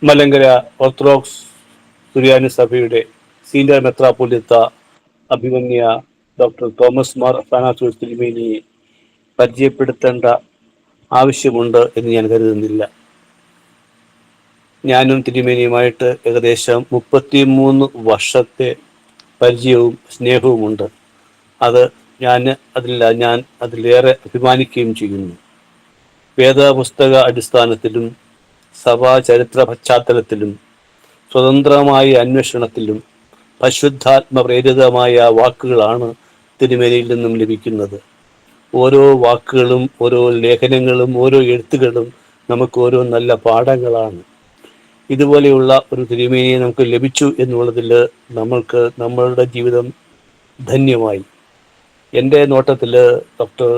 Malankara orthodox സുറിയാനി സഭയുടെ senior മെത്രാപ്പൊലീത്ത അഭിമന്യ doctor Thomas Mar Athanasios തിരുമേനിയെ പരിചയപ്പെടുത്തേണ്ട ആവശ്യമുണ്ട് എന്ന് ഞാൻ കരുതുന്നില്ല. ഞാനും തിരുമേനിയുമായിട്ട് ഏകദേശം 33 വർഷത്തെ പരിചയവും സ്നേഹവുമുണ്ട്. ഞാൻ അതിലേറെ അഭിമാനിക്കുകയും ചെയ്യുന്നു. വേദപുസ്തക അടിസ്ഥാനത്തിലും സഭാ ചരിത്ര പശ്ചാത്തലത്തിലും സ്വതന്ത്രമായ അന്വേഷണത്തിലും പരിശുദ്ധാത്മ പ്രേരിതമായ വാക്കുകളാണ് തിരുമേനിയിൽ നിന്നും ലഭിക്കുന്നത്. ഓരോ വാക്കുകളും, ഓരോ ലേഖനങ്ങളും, ഓരോ എഴുത്തുകളും നമുക്ക് ഓരോ നല്ല പാഠങ്ങളാണ്. ഇതുപോലെയുള്ള ഒരു തിരുമേനിയെ നമുക്ക് ലഭിച്ചു എന്നുള്ളതിൽ നമ്മളുടെ ജീവിതം ധന്യമായി. എൻ്റെ നോട്ടത്തിൽ doctor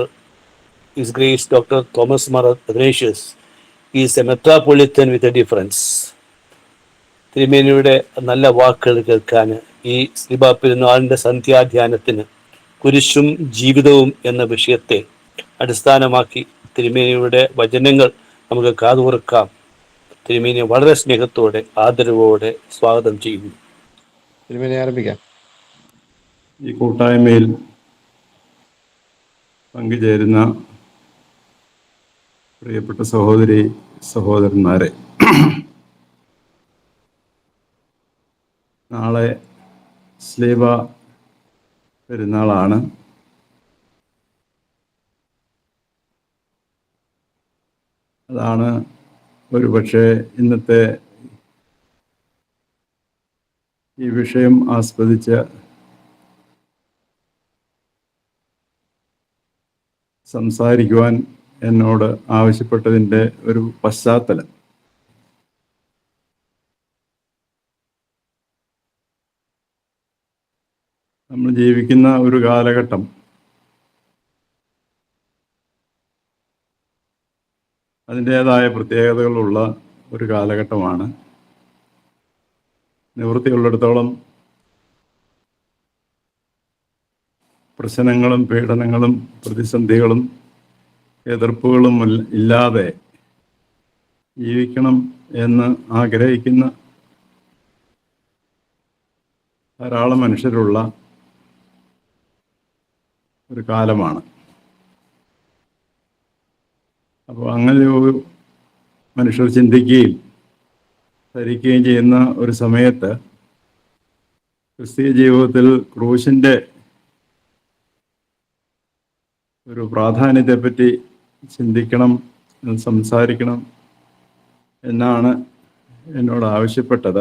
Thomas Mar Athanasius is a metropolitan with a difference. തിരുമേനിയുടെ നല്ല വാക്കുകൾ കേൾക്കാൻ ഈ ശ്രീബാ പെരുന്നാളിൻ്റെ സന്ധ്യാധ്യാനത്തിന് കുരിശും ജീവിതവും എന്ന വിഷയത്തെ അടിസ്ഥാനമാക്കി തിരുമേനിയുടെ വചനങ്ങൾ നമുക്ക് കാതുകൊടുക്കാം. തിരുമേനിയെ വളരെ സ്നേഹത്തോടെ ആദരവോടെ സ്വാഗതം ചെയ്യുന്നു. തിരുമേനി ആരംഭിക്കാം. ഈ കൂട്ടായ്മയിൽ പങ്കുചേരുന്ന പ്രിയപ്പെട്ട സഹോദരി സഹോദരന്മാരെ, നാളെ ശ്ലീബാ പെരുന്നാളാണ്. അതാണ് ഒരുപക്ഷെ ഇന്നത്തെ ഈ വിഷയം ആസ്പദിച്ച് സംസാരിക്കുവാൻ എന്നോട് ആവശ്യപ്പെട്ടതിൻ്റെ ഒരു പശ്ചാത്തലം. നമ്മൾ ജീവിക്കുന്ന ഒരു കാലഘട്ടം അതിൻ്റേതായ പ്രത്യേകതകളുള്ള ഒരു കാലഘട്ടമാണ്. നിവൃത്തിയുള്ളിടത്തോളം പ്രശ്നങ്ങളും പീഡനങ്ങളും പ്രതിസന്ധികളും എതിർപ്പുകളും ഇല്ലാതെ ജീവിക്കണം എന്ന് ആഗ്രഹിക്കുന്ന ധാരാളം മനുഷ്യരുള്ള ഒരു കാലമാണ്. അപ്പോൾ അങ്ങനെ ഒരു മനുഷ്യർ ചിന്തിക്കുകയും ധരിക്കുകയും ചെയ്യുന്ന ഒരു സമയത്ത് ക്രിസ്തീയ ജീവിതത്തിൽ ക്രൂശിൻ്റെ ഒരു പ്രാധാന്യത്തെപ്പറ്റി ചിന്തിക്കണം, സംസാരിക്കണം എന്നാണ് എന്നോട് ആവശ്യപ്പെട്ടത്.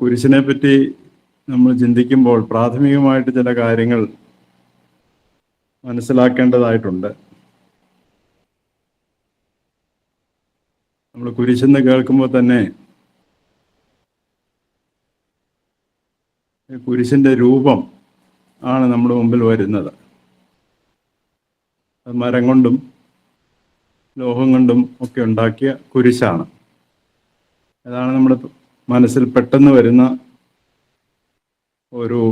കുരിശിനെ പറ്റി നമ്മൾ ചിന്തിക്കുമ്പോൾ പ്രാഥമികമായിട്ട് ചില കാര്യങ്ങൾ മനസ്സിലാക്കേണ്ടതായിട്ടുണ്ട്. നമ്മൾ കുരിശെന്ന് കേൾക്കുമ്പോൾ തന്നെ കുരിശിൻ്റെ രൂപം ആണ് നമ്മുടെ മുമ്പിൽ വരുന്നത്. മരം കൊണ്ടും ലോഹം കൊണ്ടും ഒക്കെ ഉണ്ടാക്കിയ കുരിശാണ്. അതാണ് നമ്മുടെ മനസ്സിൽ പെട്ടെന്ന് വരുന്ന ഒരു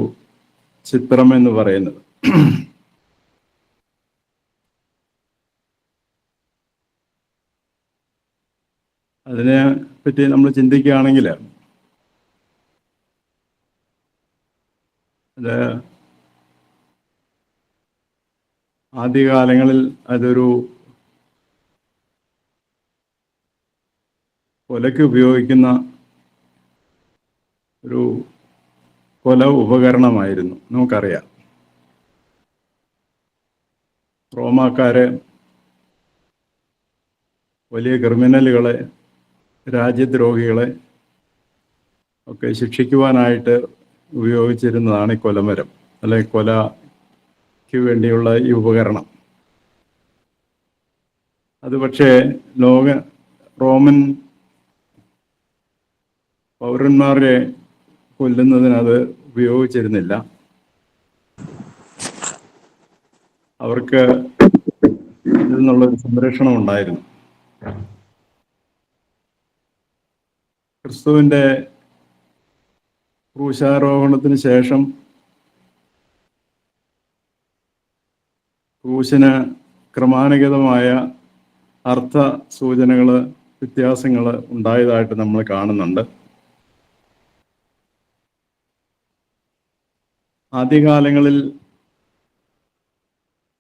ചിത്രം എന്ന് പറയുന്നത്. അതിനെ പറ്റി നമ്മൾ ചിന്തിക്കുകയാണെങ്കിൽ അത് ആദ്യകാലങ്ങളിൽ അതൊരു കൊലയ്ക്ക് ഉപയോഗിക്കുന്ന ഒരു കൊല ഉപകരണമായിരുന്നു. നമുക്കറിയാം, റോമാക്കാര് വലിയ ക്രിമിനലുകളെ, രാജ്യദ്രോഹികളെ ഒക്കെ ശിക്ഷിക്കുവാനായിട്ട് ഉപയോഗിച്ചിരുന്നതാണ് ഈ കൊലമരം, അല്ലെങ്കിൽ കൊലയ്ക്ക് വേണ്ടിയുള്ള ഈ ഉപകരണം. അത് പക്ഷേ റോമൻ പൗരന്മാരെ കൊല്ലുന്നതിന് അത് ഉപയോഗിച്ചിരുന്നില്ല. അവർക്ക് ഇതിൽ നിന്നുള്ളൊരു സംരക്ഷണം ഉണ്ടായിരുന്നു. ക്രിസ്തുവിൻ്റെ ക്രൂശാരോഹണത്തിന് ശേഷം ക്രൂശിന് ക്രമാനുഗതമായ അർത്ഥ സൂചനകൾ, വ്യത്യാസങ്ങൾ ഉണ്ടായതായിട്ട് നമ്മൾ കാണുന്നുണ്ട്. ആദ്യകാലങ്ങളിൽ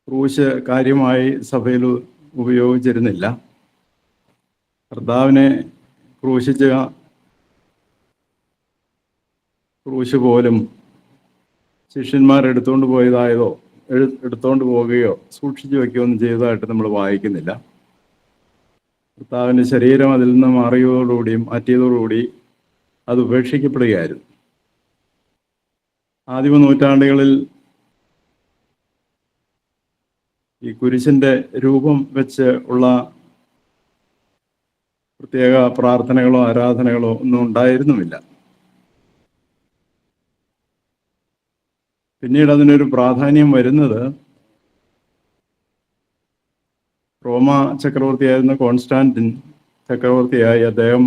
ക്രൂശ് കാര്യമായി സഭയിൽ ഉപയോഗിച്ചിരുന്നില്ല. കർത്താവിനെ ക്രൂശിച്ച ക്രൂശ് പോലും ശിഷ്യന്മാർ എടുത്തുകൊണ്ട് പോവുകയോ സൂക്ഷിച്ചു വയ്ക്കുകയോ ഒന്നും ചെയ്തതായിട്ട് നമ്മൾ വായിക്കുന്നില്ല. കർത്താവിൻ്റെ ശരീരം അതിൽ നിന്ന് മാറ്റിയതോടുകൂടി അത് ഉപേക്ഷിക്കപ്പെടുകയായിരുന്നു. ആദിമ നൂറ്റാണ്ടുകളിൽ ഈ കുരിശിൻ്റെ രൂപം വെച്ച് ഉള്ള പ്രത്യേക പ്രാർത്ഥനകളോ ആരാധനകളോ ഒന്നും ഉണ്ടായിരുന്നുമില്ല. പിന്നീട് അതിനൊരു പ്രാധാന്യം വരുന്നത് റോമ ചക്രവർത്തിയായിരുന്ന കോൺസ്റ്റാന്റിൻ ചക്രവർത്തിയായി അദ്ദേഹം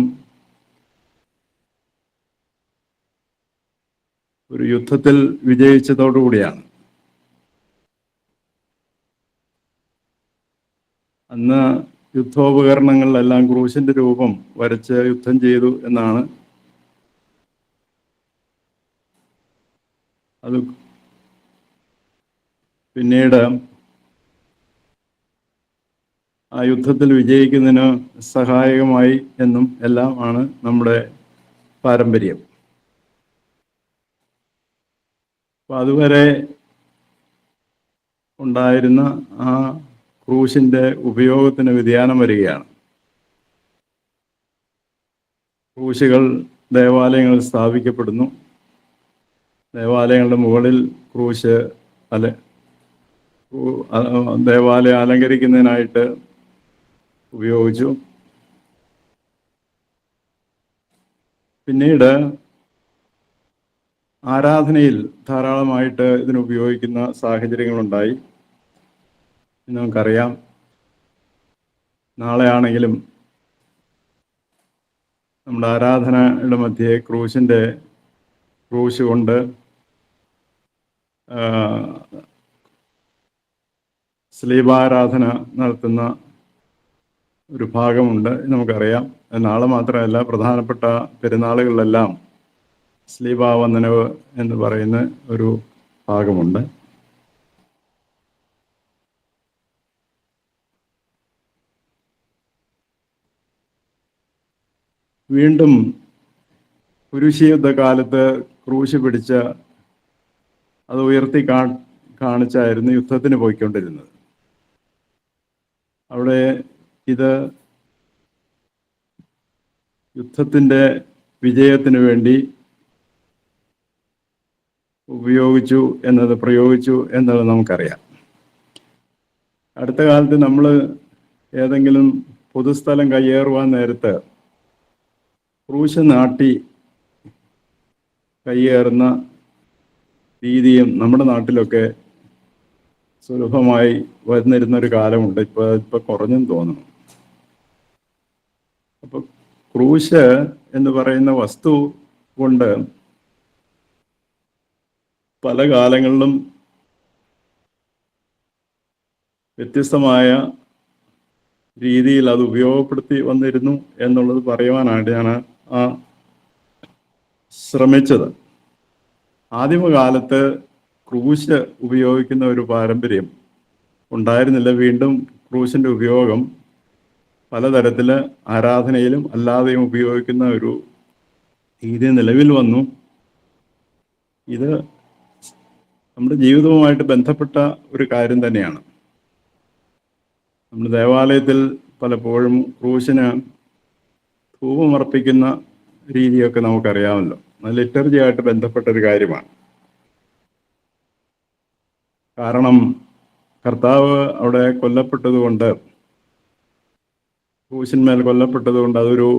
ഒരു യുദ്ധത്തിൽ വിജയിച്ചതോടുകൂടിയാണ്. അന്ന് യുദ്ധോപകരണങ്ങളിലെല്ലാം ക്രൂശിന്റെ രൂപം വരച്ച് യുദ്ധം ചെയ്തു എന്നാണ് അത് പിന്നീട് ആ യുദ്ധത്തിൽ വിജയിക്കുന്നതിന് സഹായകമായി എന്നും എല്ലാം ആണ് നമ്മുടെ പാരമ്പര്യം. അപ്പം അതുവരെ ഉണ്ടായിരുന്ന ആ ക്രൂശിൻ്റെ ഉപയോഗത്തിന് വ്യതിയാനം വരികയാണ്. ക്രൂശുകൾ ദേവാലയങ്ങളിൽ സ്ഥാപിക്കപ്പെടുന്നു. ദേവാലയങ്ങളുടെ മുകളിൽ ക്രൂശ് ദേവാലയം അലങ്കരിക്കുന്നതിനായിട്ട് ഉപയോഗിച്ചു. പിന്നീട് ആരാധനയിൽ ധാരാളമായിട്ട് ഇതിനുപയോഗിക്കുന്ന സാഹചര്യങ്ങളുണ്ടായി. നമുക്കറിയാം, നാളെ ആണെങ്കിലും നമ്മുടെ ആരാധനയുടെ മധ്യേ ക്രൂശ് കൊണ്ട് സ്ലീബാരാധന നടത്തുന്ന ഒരു ഭാഗമുണ്ട്. നമുക്കറിയാം. നാളെ മാത്രമല്ല, പ്രധാനപ്പെട്ട പെരുന്നാളുകളിലെല്ലാം സ്ലീബാവന്ദനവ് എന്ന് പറയുന്ന ഒരു ഭാഗമുണ്ട്. വീണ്ടും കുരിശുയുദ്ധ കാലത്ത് ക്രൂശ് പിടിച്ച് അത് ഉയർത്തി കാണിച്ചായിരുന്നു യുദ്ധത്തിന് പോയിക്കൊണ്ടിരുന്നത്. അവിടെ ഇത് യുദ്ധത്തിൻ്റെ വിജയത്തിന് വേണ്ടി പ്രയോഗിച്ചു എന്നത് നമുക്കറിയാം. അടുത്ത കാലത്ത് നമ്മൾ ഏതെങ്കിലും പൊതുസ്ഥലം കയ്യേറുവാൻ നേരത്ത് ക്രൂശ് നാട്ടി കയ്യേറുന്ന രീതിയും നമ്മുടെ നാട്ടിലൊക്കെ സുലഭമായി വന്നിരുന്നൊരു കാലമുണ്ട്. ഇപ്പൊ കുറഞ്ഞെന്ന് തോന്നുന്നു. അപ്പൊ ക്രൂശ് എന്ന് പറയുന്ന വസ്തു കൊണ്ട് പല കാലങ്ങളിലും വ്യത്യസ്തമായ രീതിയിൽ അത് ഉപയോഗപ്പെടുത്തി വന്നിരുന്നു എന്നുള്ളത് പറയുവാനായിട്ട് ഞാൻ ശ്രമിച്ചത്. ആദിമകാലത്ത് ക്രൂശ് ഉപയോഗിക്കുന്ന ഒരു പാരമ്പര്യം ഉണ്ടായിരുന്നില്ല. വീണ്ടും ക്രൂശിൻ്റെ ഉപയോഗം പലതരത്തിൽ ആരാധനയിലും അല്ലാതെയും ഉപയോഗിക്കുന്ന ഒരു രീതി നിലവിൽ വന്നു. ഇത് നമ്മുടെ ജീവിതവുമായിട്ട് ബന്ധപ്പെട്ട ഒരു കാര്യം തന്നെയാണ്. നമ്മുടെ ദേവാലയത്തിൽ പലപ്പോഴും ക്രൂശിന് ധൂപമർപ്പിക്കുന്ന രീതിയൊക്കെ നമുക്കറിയാമല്ലോ. അത് ലിറ്റർജിയായിട്ട് ബന്ധപ്പെട്ട ഒരു കാര്യമാണ്. കാരണം കർത്താവ് അവിടെ ക്രൂശിന്മേൽ കൊല്ലപ്പെട്ടതുകൊണ്ട് അതൊരു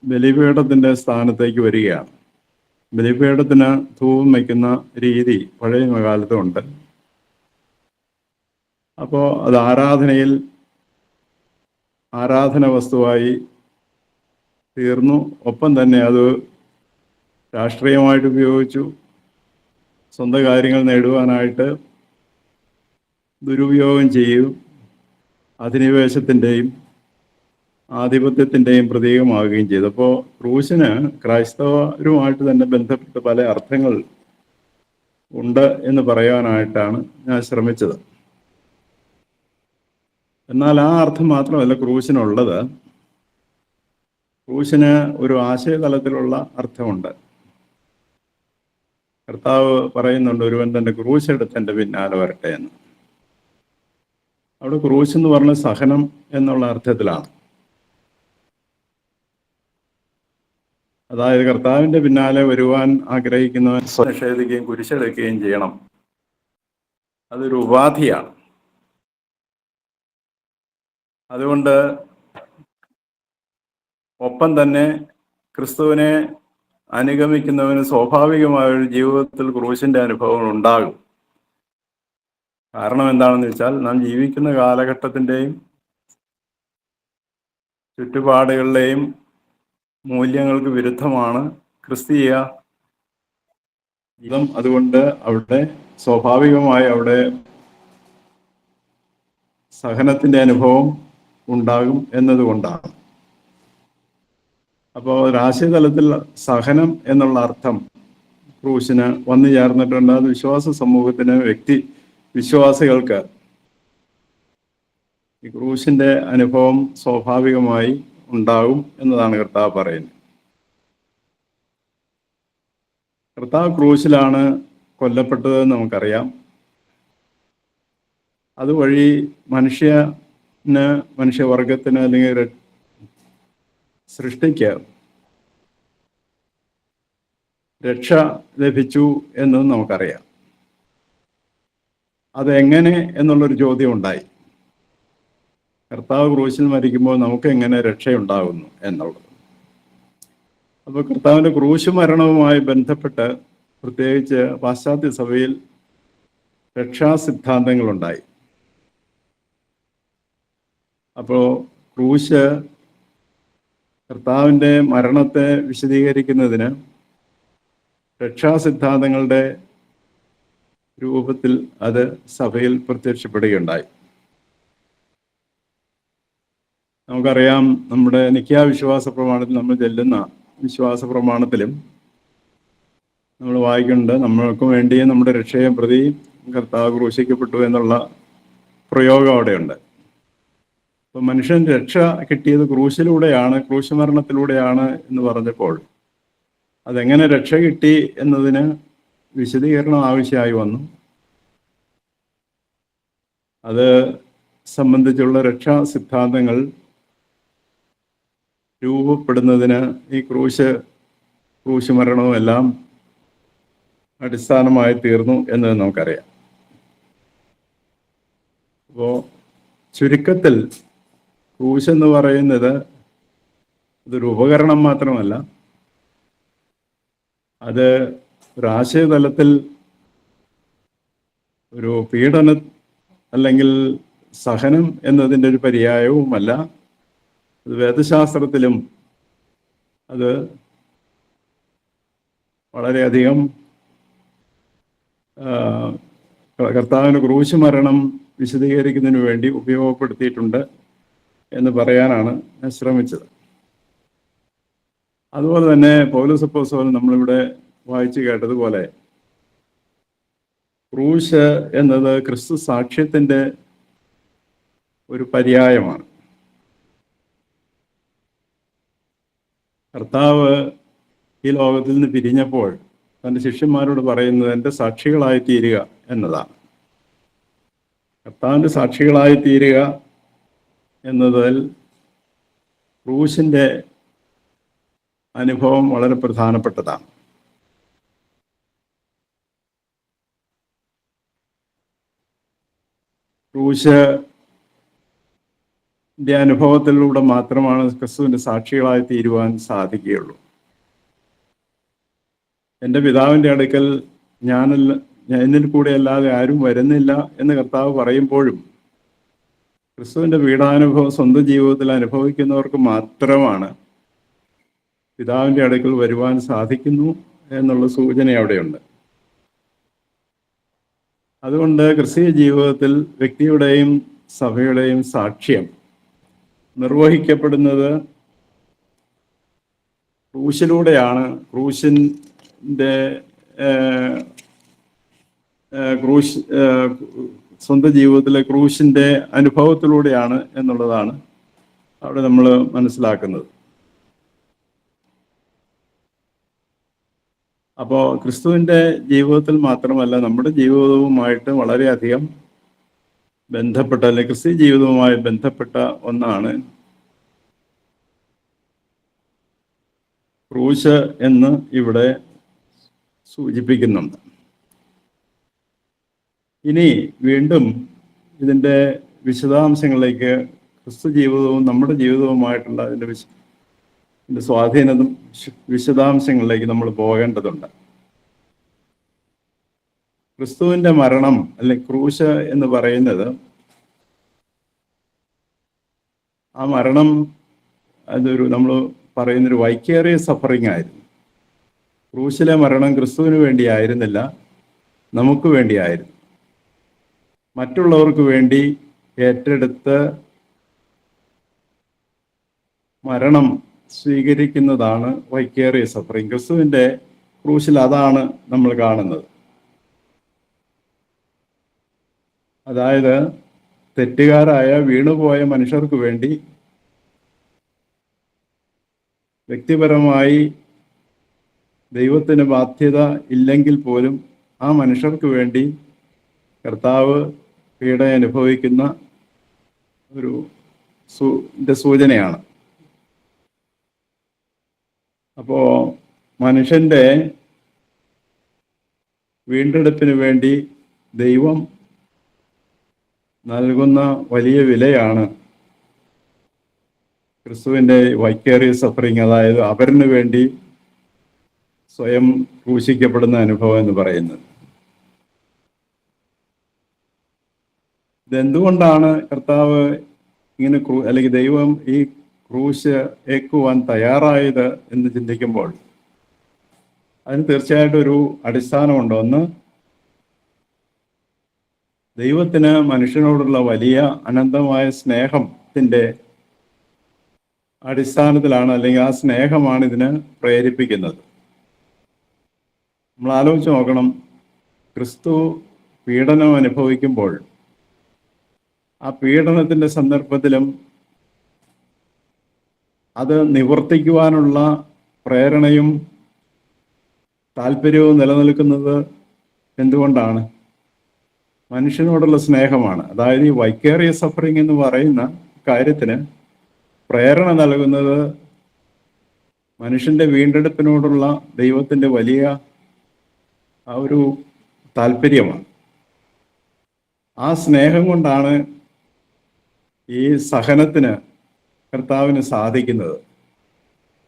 ബലിപീഠത്തിൻ്റെ സ്ഥാനത്തേക്ക് വരികയാണ്. ബലിപീഠത്തിന് ധൂപം വയ്ക്കുന്ന രീതി പഴയ കാലത്തുണ്ട്. അപ്പോൾ അത് ആരാധന വസ്തുവായി തീർന്നു. ഒപ്പം തന്നെ അത് രാഷ്ട്രീയമായിട്ട് ഉപയോഗിച്ചു. സ്വന്തം കാര്യങ്ങൾ നേടുവാനായിട്ട് ദുരുപയോഗം ചെയ്യും. അധിനിവേശത്തിൻ്റെയും ആധിപത്യത്തിൻ്റെയും പ്രതീകമാവുകയും ചെയ്തു. അപ്പോൾ ക്രൂശിന് ക്രൈസ്തവരുമായിട്ട് തന്നെ ബന്ധപ്പെട്ട് പല അർത്ഥങ്ങൾ ഉണ്ട് എന്ന് പറയാനായിട്ടാണ് ഞാൻ ശ്രമിച്ചത്. എന്നാൽ ആ അർത്ഥം മാത്രമല്ല ക്രൂശിനുള്ളത്. ക്രൂശിന് ഒരു ആശയതലത്തിലുള്ള അർത്ഥമുണ്ട്. കർത്താവ് പറയുന്നുണ്ട്, ഒരുവൻ തൻ്റെ ക്രൂശെടുത്ത് എൻ്റെ പിന്നാലെ വരട്ടെ എന്ന്. അവിടെ ക്രൂശ് എന്ന് പറഞ്ഞ സഹനം എന്നുള്ള അർത്ഥത്തിലാണ്. അതായത് കർത്താവിൻ്റെ പിന്നാലെ വരുവാൻ ആഗ്രഹിക്കുന്നവൻ നിഷേധിക്കുകയും കുരിശെടുക്കുകയും ചെയ്യണം. അതൊരു ഉപാധിയാണ്. അതുകൊണ്ട് ഒപ്പം തന്നെ ക്രിസ്തുവിനെ അനുഗമിക്കുന്നവന് സ്വാഭാവികമായ ഒരു ജീവിതത്തിൽ ക്രൂശിൻ്റെ അനുഭവങ്ങൾ ഉണ്ടാകും. കാരണം എന്താണെന്ന് വെച്ചാൽ, നാം ജീവിക്കുന്ന കാലഘട്ടത്തിൻ്റെയും ചുറ്റുപാടുകളിലെയും മൂല്യങ്ങൾക്ക് വിരുദ്ധമാണ് ക്രിസ്തീയ ജീവിതം. അതുകൊണ്ട് അവിടെ സ്വാഭാവികമായി അവിടെ സഹനത്തിൻ്റെ അനുഭവം ഉണ്ടാകും എന്നതുകൊണ്ടാണ്. അപ്പോൾ രാശിതലത്തിൽ സഹനം എന്നുള്ള അർത്ഥം ക്രൂശിന് വന്നു ചേർന്നിട്ടുണ്ട്. അത് വിശ്വാസ സമൂഹത്തിന്, വിശ്വാസികൾക്ക് ഈ ക്രൂശിൻ്റെ അനുഭവം സ്വാഭാവികമായി ഉണ്ടാകും എന്നതാണ് കർത്താവ് പറയുന്നത്. കർത്താവ് ക്രൂശിലാണ് കൊല്ലപ്പെട്ടതെന്ന് നമുക്കറിയാം. അതുവഴി മനുഷ്യവർഗത്തിന് അല്ലെങ്കിൽ സൃഷ്ടിക്ക് രക്ഷ ലഭിച്ചു എന്നും നമുക്കറിയാം. അതെങ്ങനെ എന്നുള്ളൊരു ചോദ്യം ഉണ്ടായി. കർത്താവ് ക്രൂശിൽ മരിക്കുമ്പോൾ നമുക്ക് എങ്ങനെ രക്ഷയുണ്ടാകുന്നു എന്നുള്ളത്. അപ്പോൾ കർത്താവിൻ്റെ ക്രൂശ് മരണവുമായി ബന്ധപ്പെട്ട് പ്രത്യേകിച്ച് പാശ്ചാത്യ സഭയിൽ രക്ഷാസിദ്ധാന്തങ്ങളുണ്ടായി. അപ്പോൾ ക്രൂശ് കർത്താവിൻ്റെ മരണത്തെ വിശദീകരിക്കുന്നതിന് രക്ഷാസിദ്ധാന്തങ്ങളുടെ രൂപത്തിൽ അത് സഭയിൽ പ്രത്യക്ഷപ്പെടുകയുണ്ടായി. നമുക്കറിയാം, നമ്മുടെ നിക്യാ വിശ്വാസ പ്രമാണത്തിൽ നമ്മൾ ചെല്ലുന്ന വിശ്വാസ പ്രമാണത്തിലും നമ്മൾ വായിക്കുന്നുണ്ട്, നമ്മൾക്ക് വേണ്ടി നമ്മുടെ രക്ഷയെ പ്രതി കർത്താവ് ക്രൂശിക്കപ്പെട്ടു എന്നുള്ള പ്രയോഗം അവിടെയുണ്ട്. അപ്പോൾ മനുഷ്യൻ രക്ഷ കിട്ടിയത് ക്രൂശിലൂടെയാണ്, ക്രൂശ് മരണത്തിലൂടെയാണ് എന്ന് പറഞ്ഞപ്പോൾ അതെങ്ങനെ രക്ഷ കിട്ടി എന്നതിന് വിശദീകരണം ആവശ്യമായി വന്നു. അത് സംബന്ധിച്ചുള്ള രക്ഷാ സിദ്ധാന്തങ്ങൾ രൂപപ്പെടുന്നതിന് ഈ ക്രൂശ് മരണവും എല്ലാം അടിസ്ഥാനമായി തീർന്നു എന്ന് നമുക്കറിയാം. അപ്പോൾ ചുരുക്കത്തിൽ ക്രൂശ് എന്ന് പറയുന്നത് അതൊരു ഉപകരണം മാത്രമല്ല, അത് ഒരാശയതലത്തിൽ ഒരു പീഡനം അല്ലെങ്കിൽ സഹനം എന്നതിൻ്റെ ഒരു പര്യായവുമല്ല. അത് വേദശാസ്ത്രത്തിലും അത് വളരെയധികം കർത്താവിൻ്റെ ക്രൂശ് മരണം വിശദീകരിക്കുന്നതിന് വേണ്ടി ഉപയോഗപ്പെടുത്തിയിട്ടുണ്ട് എന്ന് പറയാനാണ് ഞാൻ ശ്രമിച്ചത്. അതുപോലെ തന്നെ പൗലോസ് അപ്പോസ്തലൻ നമ്മളിവിടെ വായിച്ചു കേട്ടതുപോലെ ക്രൂശ് എന്നത് ക്രിസ്തു സാക്ഷ്യത്തിൻ്റെ ഒരു പര്യായമാണ്. കർത്താവ് ഈ ലോകത്തിൽ നിന്ന് പിരിഞ്ഞപ്പോൾ തൻ്റെ ശിഷ്യന്മാരോട് പറയുന്നത് എൻ്റെ സാക്ഷികളായി തീരുക എന്നതാണ്. കർത്താവിൻ്റെ സാക്ഷികളായി തീരുക എന്നതിൽ ക്രൂശിൻ്റെ അനുഭവം വളരെ പ്രധാനപ്പെട്ടതാണ്. ക്രൂശിൻ്റെ അനുഭവത്തിലൂടെ മാത്രമാണ് ക്രിസ്തുവിൻ്റെ സാക്ഷികളായി തീരുവാൻ സാധിക്കുകയുള്ളൂ. എൻ്റെ പിതാവിൻ്റെ അടുക്കൽ എന്നിൽ കൂടെ അല്ലാതെ ആരും വരുന്നില്ല എന്ന് കർത്താവ് പറയുമ്പോഴും ക്രിസ്തുവിൻ്റെ പീഡാനുഭവം സ്വന്തം ജീവിതത്തിൽ അനുഭവിക്കുന്നവർക്ക് മാത്രമാണ് പിതാവിൻ്റെ അടുക്കൽ വരുവാൻ സാധിക്കുന്നു എന്നുള്ള സൂചന അവിടെയുണ്ട്. അതുകൊണ്ട് ക്രിസ്തീയ ജീവിതത്തിൽ വ്യക്തിയുടെയും സഭയുടെയും സാക്ഷ്യം നിർവഹിക്കപ്പെടുന്നത് ക്രൂശിലൂടെയാണ്. ക്രൂശിൻ്റെ ക്രൂശ് സ്വന്തം ജീവിതത്തിലെ ക്രൂശിൻ്റെ അനുഭവത്തിലൂടെയാണ് എന്നുള്ളതാണ് അവിടെ നമ്മൾ മനസ്സിലാക്കുന്നത്. അപ്പോൾ ക്രിസ്തുവിൻ്റെ ജീവിതത്തിൽ മാത്രമല്ല, നമ്മുടെ ജീവിതവുമായിട്ട് വളരെയധികം ബന്ധപ്പെട്ട, അല്ലെങ്കിൽ ക്രിസ്ത്യ ജീവിതവുമായി ബന്ധപ്പെട്ട ഒന്നാണ് ക്രൂശ് എന്ന് ഇവിടെ സൂചിപ്പിക്കുന്നുണ്ട്. ഇനി വീണ്ടും ഇതിൻ്റെ വിശദാംശങ്ങളിലേക്ക്, ക്രിസ്തു ജീവിതവും നമ്മുടെ ജീവിതവുമായിട്ടുള്ള ഇതിൻ്റെ സ്വാധീനതും വിശദാംശങ്ങളിലേക്ക് നമ്മൾ പോകേണ്ടതുണ്ട്. ക്രിസ്തുവിൻ്റെ മരണം, അല്ലെങ്കിൽ ക്രൂശ് എന്ന് പറയുന്നത്, ആ മരണം അതൊരു, നമ്മൾ പറയുന്നൊരു വൈക്കേറിയസ് സഫറിങ് ആയിരുന്നു. ക്രൂശിലെ മരണം ക്രിസ്തുവിന് വേണ്ടിയായിരുന്നില്ല, നമുക്ക് വേണ്ടിയായിരുന്നു. മറ്റുള്ളവർക്ക് വേണ്ടി ഏറ്റെടുത്ത് മരണം സ്വീകരിക്കുന്നതാണ് വൈക്കേറിയസ് സഫറിങ്. ക്രിസ്തുവിൻ്റെ ക്രൂശിൽ അതാണ് നമ്മൾ കാണുന്നത്. അതായത് തെറ്റുകാരായ വീണുപോയ മനുഷ്യർക്ക് വേണ്ടി വ്യക്തിപരമായി ദൈവത്തിന് ബാധ്യത ഇല്ലെങ്കിൽ പോലും ആ മനുഷ്യർക്ക് വേണ്ടി കർത്താവ് പീഡ അനുഭവിക്കുന്ന ഒരു സൂചനയാണ്. അപ്പോൾ മനുഷ്യൻ്റെ വീണ്ടെടുപ്പിന് വേണ്ടി ദൈവം നൽകുന്ന വലിയ വിലയാണ് ക്രിസ്തുവിൻ്റെ വൈക്കേറിയസ് സഫറിങ്, അതായത് അവരിന് വേണ്ടി സ്വയം ക്രൂശിക്കപ്പെടുന്ന അനുഭവം എന്ന് പറയുന്നത്. ഇതെന്തുകൊണ്ടാണ് കർത്താവ് ഇങ്ങനെ അല്ലെങ്കിൽ ദൈവം ഈ ക്രൂശ് ഏക്കുവാൻ തയ്യാറായത് എന്ന് ചിന്തിക്കുമ്പോൾ അതിന് തീർച്ചയായിട്ടും ഒരു അടിസ്ഥാനമുണ്ട്. ഒന്ന്, ദൈവത്തിന് മനുഷ്യനോടുള്ള വലിയ അനന്തമായ സ്നേഹത്തിൻ്റെ അടിസ്ഥാനത്തിലാണ്, അല്ലെങ്കിൽ ആ സ്നേഹമാണ് ഇതിന് പ്രേരിപ്പിക്കുന്നത്. നമ്മൾ ആലോചിച്ച് നോക്കണം, ക്രിസ്തു പീഡനം അനുഭവിക്കുമ്പോൾ ആ പീഡനത്തിൻ്റെ സന്ദർഭത്തിലും അത് നിവർത്തിക്കുവാനുള്ള പ്രേരണയും താല്പര്യവും നിലനിൽക്കുന്നത് എന്തുകൊണ്ടാണ്? മനുഷ്യനോടുള്ള സ്നേഹമാണ്. അതായത് ഈ വൈക്കേറിയസ് സഫറിങ് എന്ന് പറയുന്ന കാര്യത്തിന് പ്രേരണ നൽകുന്നത് മനുഷ്യൻ്റെ വീണ്ടെടുപ്പിനോടുള്ള ദൈവത്തിൻ്റെ വലിയ ആ ഒരു താല്പര്യമാണ്. ആ സ്നേഹം കൊണ്ടാണ് ഈ സഹനത്തിന് കർത്താവിന് സാധിക്കുന്നത്.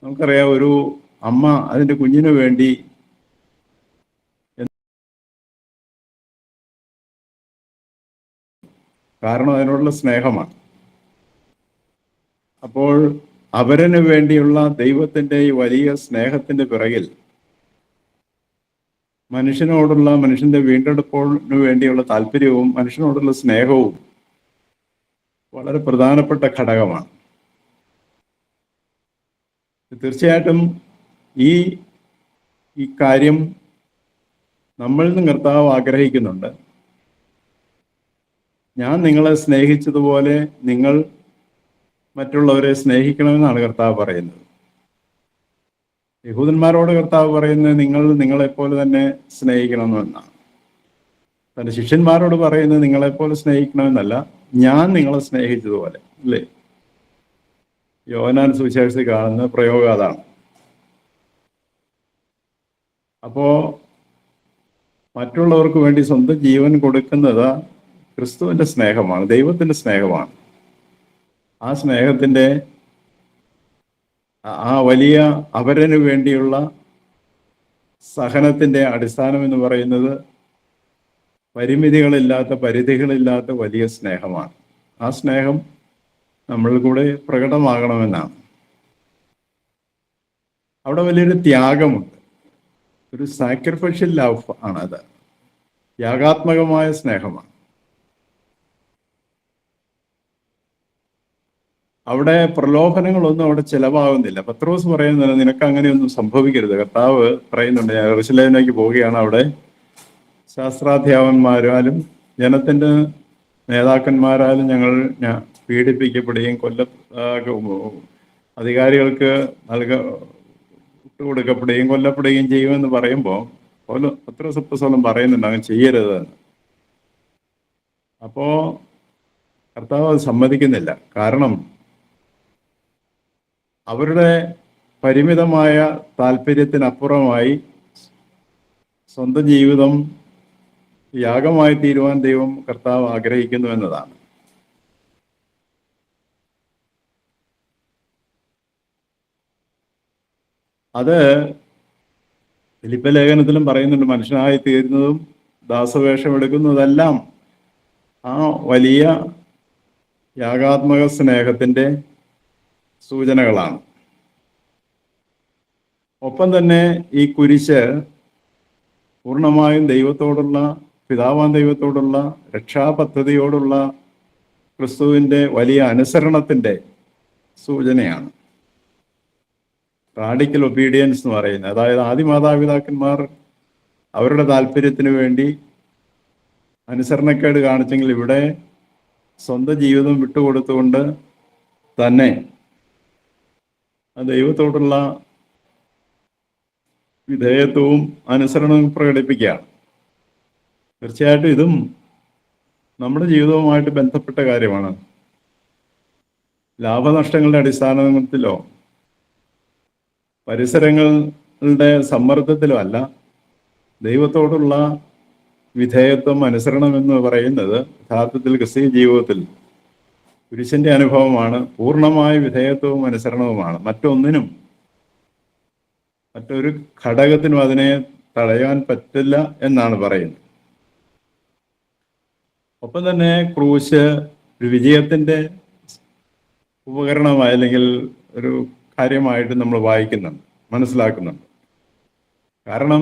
നമുക്കറിയാം, ഒരു അമ്മ അതിൻ്റെ കുഞ്ഞിന് വേണ്ടി കാരണം അതിനോടുള്ള സ്നേഹമാണ്. അപ്പോൾ അവരന് വേണ്ടിയുള്ള ദൈവത്തിൻ്റെ ഈ വലിയ സ്നേഹത്തിൻ്റെ പിറകിൽ മനുഷ്യൻ്റെ വീണ്ടെടുപ്പിന് വേണ്ടിയുള്ള താല്പര്യവും മനുഷ്യനോടുള്ള സ്നേഹവും വളരെ പ്രധാനപ്പെട്ട ഘടകമാണ്. തീർച്ചയായിട്ടും ഈ കാര്യം നമ്മളിൽ നിന്ന് കർത്താവ് ആഗ്രഹിക്കുന്നുണ്ട്. ഞാൻ നിങ്ങളെ സ്നേഹിച്ചതുപോലെ നിങ്ങൾ മറ്റുള്ളവരെ സ്നേഹിക്കണമെന്നാണ് കർത്താവ് പറയുന്നത്. യഹൂദന്മാരോട് കർത്താവ് പറയുന്നത് നിങ്ങൾ നിങ്ങളെപ്പോലെ തന്നെ സ്നേഹിക്കണമെന്നാണ്. തൻ്റെ ശിഷ്യന്മാരോട് പറയുന്നത് നിങ്ങളെപ്പോലെ സ്നേഹിക്കണമെന്നല്ല, ഞാൻ നിങ്ങളെ സ്നേഹിച്ചതുപോലെ, അല്ലേ? യോഹന്നാൻ സുവിശേഷത്തിൽ കാണുന്ന പ്രയോഗം അതാണ്. അപ്പോൾ മറ്റുള്ളവർക്ക് വേണ്ടി സ്വന്തം ജീവൻ കൊടുക്കുന്നത് ക്രിസ്തുവിൻ്റെ സ്നേഹമാണ്, ദൈവത്തിൻ്റെ സ്നേഹമാണ്. ആ സ്നേഹത്തിൻ്റെ ആ വലിയ അവരന് വേണ്ടിയുള്ള സഹനത്തിൻ്റെ അടിസ്ഥാനം എന്ന് പറയുന്നത് പരിധികളില്ലാത്ത വലിയ സ്നേഹമാണ്. ആ സ്നേഹം നമ്മളിൽ കൂടെ പ്രകടമാകണമെന്നാണ്. അവിടെ വലിയൊരു ത്യാഗമുണ്ട്, ഒരു സാക്രിഫിഷ്യൽ ലവ് ആണ്. അത് യാഗാത്മകമായ സ്നേഹമാണ്. അവിടെ പ്രലോഭനങ്ങളൊന്നും അവിടെ ചെലവാകുന്നില്ല. പത്രോസ് പറയുന്നത് നിനക്ക് അങ്ങനെയൊന്നും സംഭവിക്കരുത്. കർത്താവ് പറയുന്നുണ്ട്, ഞാൻ യെരൂശലേമിലേക്ക് പോവുകയാണ്, അവിടെ ശാസ്ത്രാധ്യാപന്മാരാലും ജനത്തിന്റെ നേതാക്കന്മാരാലും ഞാൻ പീഡിപ്പിക്കപ്പെടുകയും അധികാരികൾക്ക് വിട്ടുകൊടുക്കപ്പെടുകയും കൊല്ലപ്പെടുകയും ചെയ്യുമെന്ന് പറയുമ്പോൾ പത്രോസ് അപ്പോസ്തലൻ പറയുന്നുണ്ട് അങ്ങനെ ചെയ്യരുത് എന്ന്. അപ്പോ കർത്താവ് അത് സമ്മതിക്കുന്നില്ല. കാരണം അവരുടെ പരിമിതമായ താല്പര്യത്തിനപ്പുറമായി സ്വന്തം ജീവിതം യാഗമായി തീരുവാൻ കർത്താവ് ആഗ്രഹിക്കുന്നു എന്നതാണ്. അത് ഫിലിപ്പ ലേഖനത്തിലും പറയുന്നുണ്ട്, മനുഷ്യനായി തീരുന്നതും ദാസവേഷം എടുക്കുന്നതെല്ലാം ആ വലിയ യാഗാത്മക സ്നേഹത്തിന്റെ സൂചനകളാണ്. ഒപ്പം തന്നെ ഈ കുരിശ് പൂർണ്ണമായും ദൈവത്തോടുള്ള, പിതാവാൻ ദൈവത്തോടുള്ള രക്ഷാപദ്ധതിയോടുള്ള ക്രിസ്തുവിന്റെ വലിയ അനുസരണത്തിന്റെ സൂചനയാണ്. റാഡിക്കൽ ഒബീഡിയൻസ് എന്ന് പറയുന്നത്, അതായത് ആദിമാതാപിതാക്കന്മാർ അവരുടെ താല്പര്യത്തിന് വേണ്ടി അനുസരണക്കേട് കാണിച്ചെങ്കിൽ ഇവിടെ സ്വന്തം ജീവിതം വിട്ടുകൊടുത്തുകൊണ്ട് തന്നെ ദൈവത്തോടുള്ള വിധേയത്വവും അനുസരണവും പ്രകടിപ്പിക്കുകയാണ്. തീർച്ചയായിട്ടും ഇതും നമ്മുടെ ജീവിതവുമായിട്ട് ബന്ധപ്പെട്ട കാര്യമാണ്. ലാഭനഷ്ടങ്ങളുടെ അടിസ്ഥാനത്തിലോ പരിസരങ്ങളുടെ സമ്മർദ്ദത്തിലോ അല്ല, ദൈവത്തോടുള്ള വിധേയത്വം, അനുസരണം എന്ന് പറയുന്നത് യഥാർത്ഥത്തിൽ ക്രിസ്തീയ ജീവിതത്തിൽ കുരിശിന്റെ അനുഭവമാണ്. പൂർണ്ണമായ വിധേയത്വവും അനുസരണവുമാണ്. മറ്റൊരു ഘടകത്തിനും അതിനെ തടയാൻ പറ്റില്ല എന്നാണ് പറയുന്നത്. ഒപ്പം തന്നെ ക്രൂശ് ഒരു വിജയത്തിന്റെ ഉപകരണമായി അല്ലെങ്കിൽ ഒരു കാര്യമായിട്ട് നമ്മൾ വായിക്കുന്നുണ്ട്, മനസ്സിലാക്കുന്നുണ്ട്. കാരണം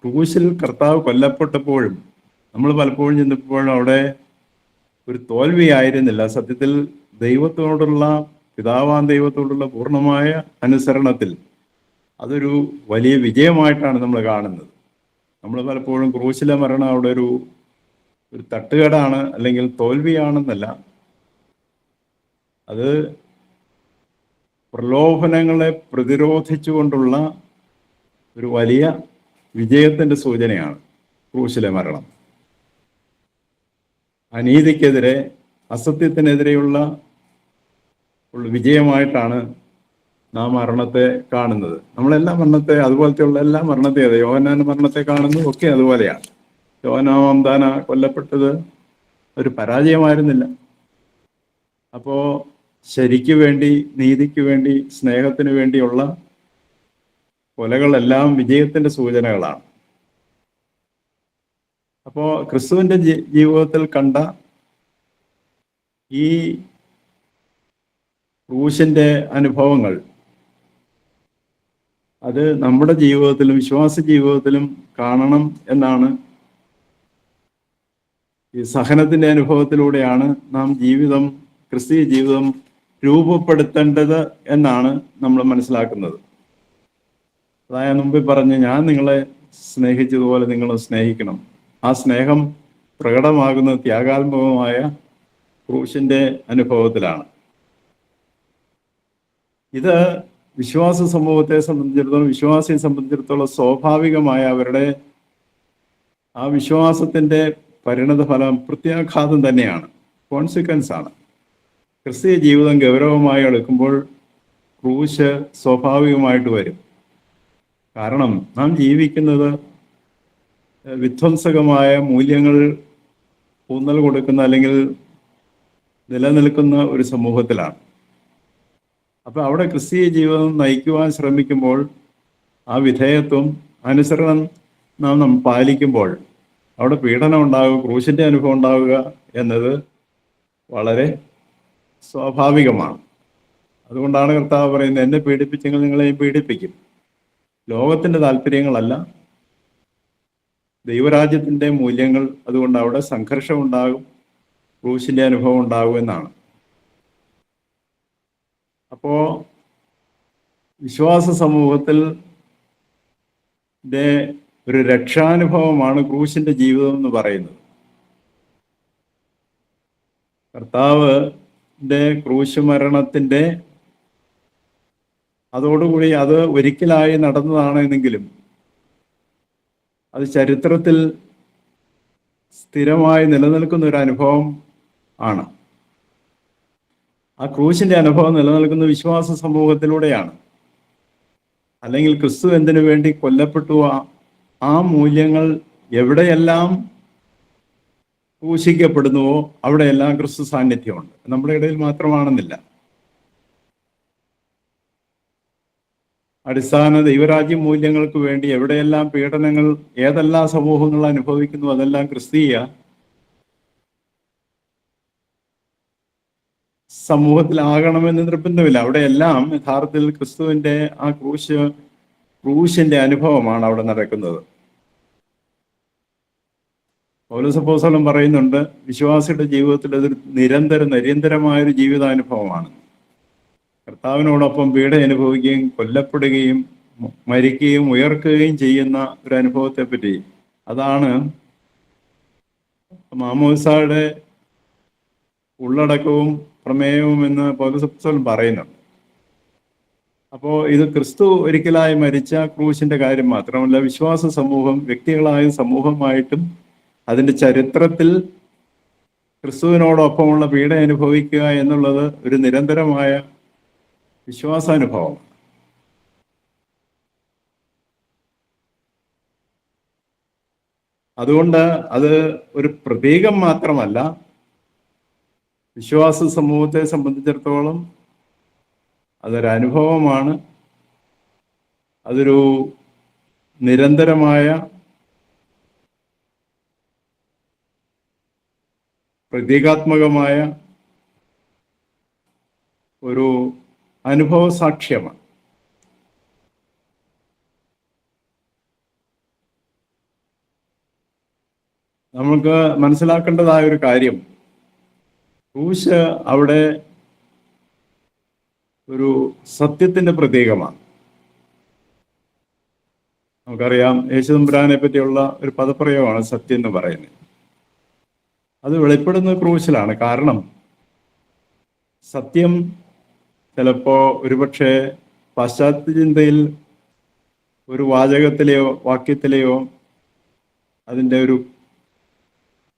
ക്രൂശിൽ കർത്താവ് കൊല്ലപ്പെട്ടപ്പോഴും നമ്മൾ പലപ്പോഴും ചെന്നപ്പോഴും അവിടെ ഒരു തോൽവി ആയിരുന്നില്ല. സത്യത്തിൽ ദൈവത്തോടുള്ള, പിതാവാൻ ദൈവത്തോടുള്ള പൂർണ്ണമായ അനുസരണത്തിൽ അതൊരു വലിയ വിജയമായിട്ടാണ് നമ്മൾ കാണുന്നത്. നമ്മൾ പലപ്പോഴും ക്രൂശിലെ മരണം അവിടെ ഒരു തട്ടുകേടാണ് അല്ലെങ്കിൽ തോൽവിയാണെന്നല്ല, അത് പ്രലോഭനങ്ങളെ പ്രതിരോധിച്ചുകൊണ്ടുള്ള ഒരു വലിയ വിജയത്തിന്റെ സൂചനയാണ് ക്രൂശിലെ മരണം. അനീതിക്കെതിരെ, അസത്യത്തിനെതിരെയുള്ള വിജയമായിട്ടാണ് നാം മരണത്തെ കാണുന്നത്. നമ്മളെല്ലാ മരണത്തെ, അതുപോലത്തെയുള്ള എല്ലാ മരണത്തെ, യോഹന്നാന്റെ മരണത്തെ കാണുന്നതും ഒക്കെ അതുപോലെയാണ്. യോഹന്നാൻ കൊല്ലപ്പെട്ടത് ഒരു പരാജയമായിരുന്നില്ല. അപ്പോ ശരിക്ക് വേണ്ടി, നീതിക്ക് വേണ്ടി, സ്നേഹത്തിന് വേണ്ടിയുള്ള കൊലകളെല്ലാം വിജയത്തിന്റെ സൂചനകളാണ്. അപ്പോ ക്രിസ്തുവിന്റെ ജീവിതത്തിൽ കണ്ട ഈ ക്രൂശിന്റെ അനുഭവങ്ങൾ അത് നമ്മുടെ ജീവിതത്തിലും വിശ്വാസ ജീവിതത്തിലും കാണണം എന്നാണ്. ഈ സഹനത്തിന്റെ അനുഭവത്തിലൂടെയാണ് നാം ക്രിസ്തീയ ജീവിതം രൂപപ്പെടുത്തേണ്ടത് എന്നാണ് നമ്മൾ മനസ്സിലാക്കുന്നത്. അതായത് മുമ്പിൽ പറഞ്ഞ്, ഞാൻ നിങ്ങളെ സ്നേഹിച്ചതുപോലെ നിങ്ങൾ സ്നേഹിക്കണം. ആ സ്നേഹം പ്രകടമാകുന്ന ത്യാഗാത്മകമായ ക്രൂശിന്റെ അനുഭവത്തിലാണ്. ഇത് വിശ്വാസ സമൂഹത്തെ സംബന്ധിച്ചിടത്തോളം, വിശ്വാസിയെ സംബന്ധിച്ചിടത്തോളം സ്വാഭാവികമായ അവരുടെ ആ വിശ്വാസത്തിന്റെ പരിണത ഫലം, പ്രത്യാഘാതം തന്നെയാണ്, കോൺസിക്വൻസ് ആണ്. ക്രിസ്തീയ ജീവിതം ഗൗരവമായി എടുക്കുമ്പോൾ ക്രൂശ് സ്വാഭാവികമായിട്ട് വരും. കാരണം നാം ജീവിക്കുന്നത് വിധ്വംസകമായ മൂല്യങ്ങൾ ഊന്നൽ കൊടുക്കുന്ന അല്ലെങ്കിൽ നിലനിൽക്കുന്ന ഒരു സമൂഹത്തിലാണ്. അപ്പൊ അവിടെ ക്രിസ്തീയ ജീവിതം നയിക്കുവാൻ ശ്രമിക്കുമ്പോൾ ആ വിധേയത്വം, അനുസരണം നാം പാലിക്കുമ്പോൾ അവിടെ പീഡനം ഉണ്ടാവുക, ക്രൂശിന്റെ അനുഭവം ഉണ്ടാവുക എന്നത് വളരെ സ്വാഭാവികമാണ്. അതുകൊണ്ടാണ് കർത്താവ് പറയുന്നത്, എന്നെ പീഡിപ്പിച്ചെങ്കിൽ നിങ്ങളെയും പീഡിപ്പിക്കും. ലോകത്തിന്റെ താല്പര്യങ്ങളല്ല, ദൈവരാജ്യത്തിന്റെ മൂല്യങ്ങൾ. അതുകൊണ്ട് അവിടെ സംഘർഷം ഉണ്ടാകും, ക്രൂശിന്റെ അനുഭവം ഉണ്ടാകും എന്നാണ്. അപ്പോ വിശ്വാസ സമൂഹത്തിൽ ഒരു രക്ഷാനുഭവമാണ് ക്രൂശിന്റെ ജീവിതം എന്ന് പറയുന്നത്. കർത്താവിന്റെ ക്രൂശ് മരണത്തിന്റെ അതോടുകൂടി അത് ഒരിക്കലായി നടന്നതാണെന്നെങ്കിലും അത് ചരിത്രത്തിൽ സ്ഥിരമായി നിലനിൽക്കുന്ന ഒരു അനുഭവം ആണ്. ആ ക്രൂശിന്റെ അനുഭവം നിലനിൽക്കുന്ന വിശ്വാസ സമൂഹത്തിലൂടെയാണ്. അല്ലെങ്കിൽ ക്രിസ്തു എന്തിനു വേണ്ടി കൊല്ലപ്പെട്ടു, ആ മൂല്യങ്ങൾ എവിടെയെല്ലാം ക്രൂശിക്കപ്പെടുന്നുവോ അവിടെയെല്ലാം ക്രിസ്തു സാന്നിധ്യമുണ്ട്. നമ്മുടെ ഇടയിൽ മാത്രമാണെന്നില്ല. അടിസ്ഥാന ദൈവരാജ്യ മൂല്യങ്ങൾക്ക് വേണ്ടി എവിടെയെല്ലാം പീഡനങ്ങൾ ഏതെല്ലാം സമൂഹങ്ങൾ അനുഭവിക്കുന്നു അതെല്ലാം ക്രിസ്തീയ സമൂഹത്തിലാകണമെന്ന് നിർബന്ധമില്ല. അവിടെയെല്ലാം യഥാർത്ഥത്തിൽ ക്രിസ്തുവിന്റെ ആ ക്രൂശിന്റെ അനുഭവമാണ് അവിടെ നടക്കുന്നത്. പൗലോസ് അപ്പോസ്തലൻ പറയുന്നുണ്ട്, വിശ്വാസിയുടെ ജീവിതത്തിൽ അതൊരു നിരന്തരമായൊരു ജീവിതാനുഭവമാണ്. കർത്താവിനോടൊപ്പം പീഡ അനുഭവിക്കുകയും കൊല്ലപ്പെടുകയും മരിക്കുകയും ഉയർക്കുകയും ചെയ്യുന്ന ഒരു അനുഭവത്തെ പറ്റി, അതാണ് മാമോദിസയുടെ ഉള്ളടക്കവും പ്രമേയവും എന്ന് പൗലോസ് അപ്പോസ്തലൻ പറയുന്നുണ്ട്. അപ്പോൾ ഇത് ക്രിസ്തു ഒരിക്കലായി മരിച്ച ക്രൂശിന്റെ കാര്യം മാത്രമല്ല, വിശ്വാസ സമൂഹം വ്യക്തികളായ സമൂഹമായിട്ടും അതിന്റെ ചരിത്രത്തിൽ ക്രിസ്തുവിനോടൊപ്പമുള്ള പീഡ അനുഭവിക്കുക എന്നുള്ളത് ഒരു നിരന്തരമായ വിശ്വാസാനുഭവം. അതുകൊണ്ട് അത് ഒരു പ്രതീകം മാത്രമല്ല, വിശ്വാസ സമൂഹത്തെ സംബന്ധിച്ചിടത്തോളം അതൊരനുഭവമാണ്. അതൊരു നിരന്തരമായ പ്രതീകാത്മകമായ ഒരു അനുഭവ സാക്ഷ്യമാണ്. നമുക്ക് മനസ്സിലാക്കേണ്ടതായ ഒരു കാര്യം, ക്രൂശ് അവിടെ ഒരു സത്യത്തിന്റെ പ്രതീകമാണ്. നമുക്കറിയാം, യേശുതമ്പുരാനെ പറ്റിയുള്ള ഒരു പദപ്രയോഗമാണ് സത്യം എന്ന് പറയുന്നത്. അത് വെളിപ്പെടുന്ന ക്രൂശിലാണ്. കാരണം സത്യം ചിലപ്പോ ഒരുപക്ഷെ പാശ്ചാത്യ ചിന്തയിൽ ഒരു വാചകത്തിലെയോ വാക്യത്തിലെയോ അതിൻ്റെ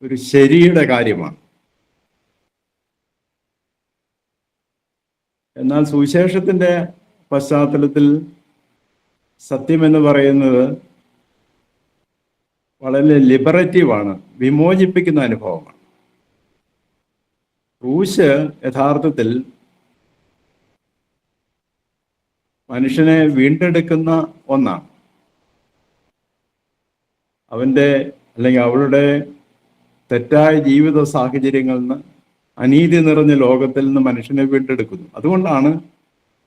ഒരു ശരിയുടെ കാര്യമാണ്. എന്നാൽ സുവിശേഷത്തിന്റെ പശ്ചാത്തലത്തിൽ സത്യം എന്ന് പറയുന്നത് വളരെ ലിബറേറ്റീവാണ്, വിമോചിപ്പിക്കുന്ന അനുഭവമാണ്. ക്രൂശ് യഥാർത്ഥത്തിൽ മനുഷ്യനെ വീണ്ടെടുക്കുന്ന ഒന്നാണ്. അവൻ്റെ അല്ലെങ്കിൽ അവളുടെ തെറ്റായ ജീവിത സാഹചര്യങ്ങളിൽ നിന്ന്, അനീതി നിറഞ്ഞ ലോകത്തിൽ നിന്ന് മനുഷ്യനെ വീണ്ടെടുക്കുന്നു. അതുകൊണ്ടാണ്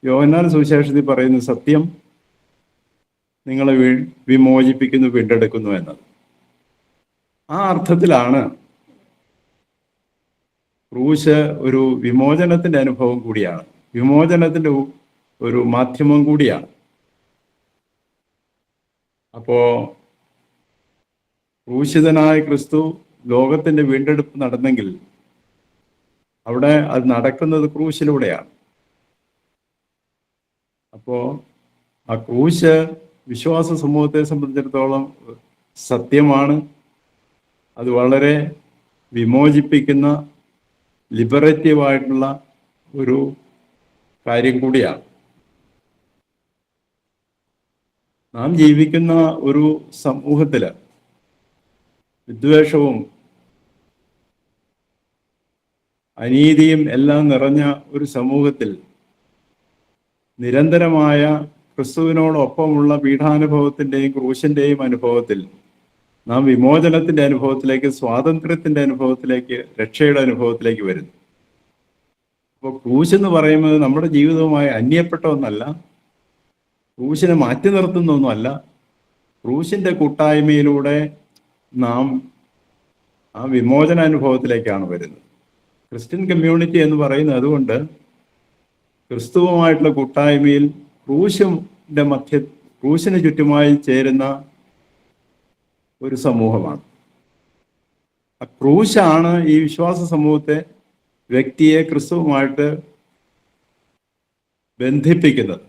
യോഹന്നാൻ സുവിശേഷത്തിൽ പറയുന്നത് സത്യം നിങ്ങളെ വിമോചിപ്പിക്കുന്നു, വീണ്ടെടുക്കുന്നു എന്നത്. ആ അർത്ഥത്തിലാണ് ക്രൂശ് ഒരു വിമോചനത്തിന്റെ അനുഭവം കൂടിയാണ്, വിമോചനത്തിന്റെ ഒരു മാധ്യമം കൂടിയാണ്. അപ്പോ ക്രൂശിതനായ ക്രിസ്തു ലോകത്തിന്റെ വീണ്ടെടുപ്പ് നടന്നെങ്കിൽ അവിടെ അത് നടക്കുന്നത് ക്രൂശിലൂടെയാണ്. അപ്പോ ആ ക്രൂശ് വിശ്വാസ സമൂഹത്തെ സംബന്ധിച്ചിടത്തോളം സത്യമാണ്. അത് വളരെ വിമോചിപ്പിക്കുന്ന ലിബറേറ്റീവായിട്ടുള്ള ഒരു കാര്യം കൂടിയാണ്. നാം ജീവിക്കുന്ന ഒരു സമൂഹത്തില് വിദ്വേഷവും അനീതിയും എല്ലാം നിറഞ്ഞ ഒരു സമൂഹത്തിൽ നിരന്തരമായ ക്രിസ്തുവിനോടൊപ്പമുള്ള പീഠാനുഭവത്തിൻ്റെയും ക്രൂശിൻ്റെയും അനുഭവത്തിൽ നാം വിമോചനത്തിന്റെ അനുഭവത്തിലേക്ക്, സ്വാതന്ത്ര്യത്തിന്റെ അനുഭവത്തിലേക്ക്, രക്ഷയുടെ അനുഭവത്തിലേക്ക് വരുന്നു. അപ്പോൾ ക്രൂശ് എന്ന് പറയുന്നത് നമ്മുടെ ജീവിതവുമായി അന്യപ്പെട്ട ഒന്നല്ല, ക്രൂശിനെ മാറ്റി നിർത്തുന്ന ഒന്നുമല്ല. ക്രൂശിന്റെ കൂട്ടായ്മയിലൂടെ നാം ആ വിമോചന അനുഭവത്തിലേക്കാണ് വരുന്നത്. ക്രിസ്ത്യൻ കമ്മ്യൂണിറ്റി എന്ന് പറയുന്നത് അതുകൊണ്ട് ക്രിസ്തുവുമായിട്ടുള്ള കൂട്ടായ്മയിൽ ക്രൂശിന് ചുറ്റുമായി ചേരുന്ന ഒരു സമൂഹമാണ്. ആ ക്രൂശാണ് ഈ വിശ്വാസ സമൂഹത്തെ, വ്യക്തിയെ ക്രിസ്തുവുമായിട്ട് ബന്ധിപ്പിക്കുന്നത്.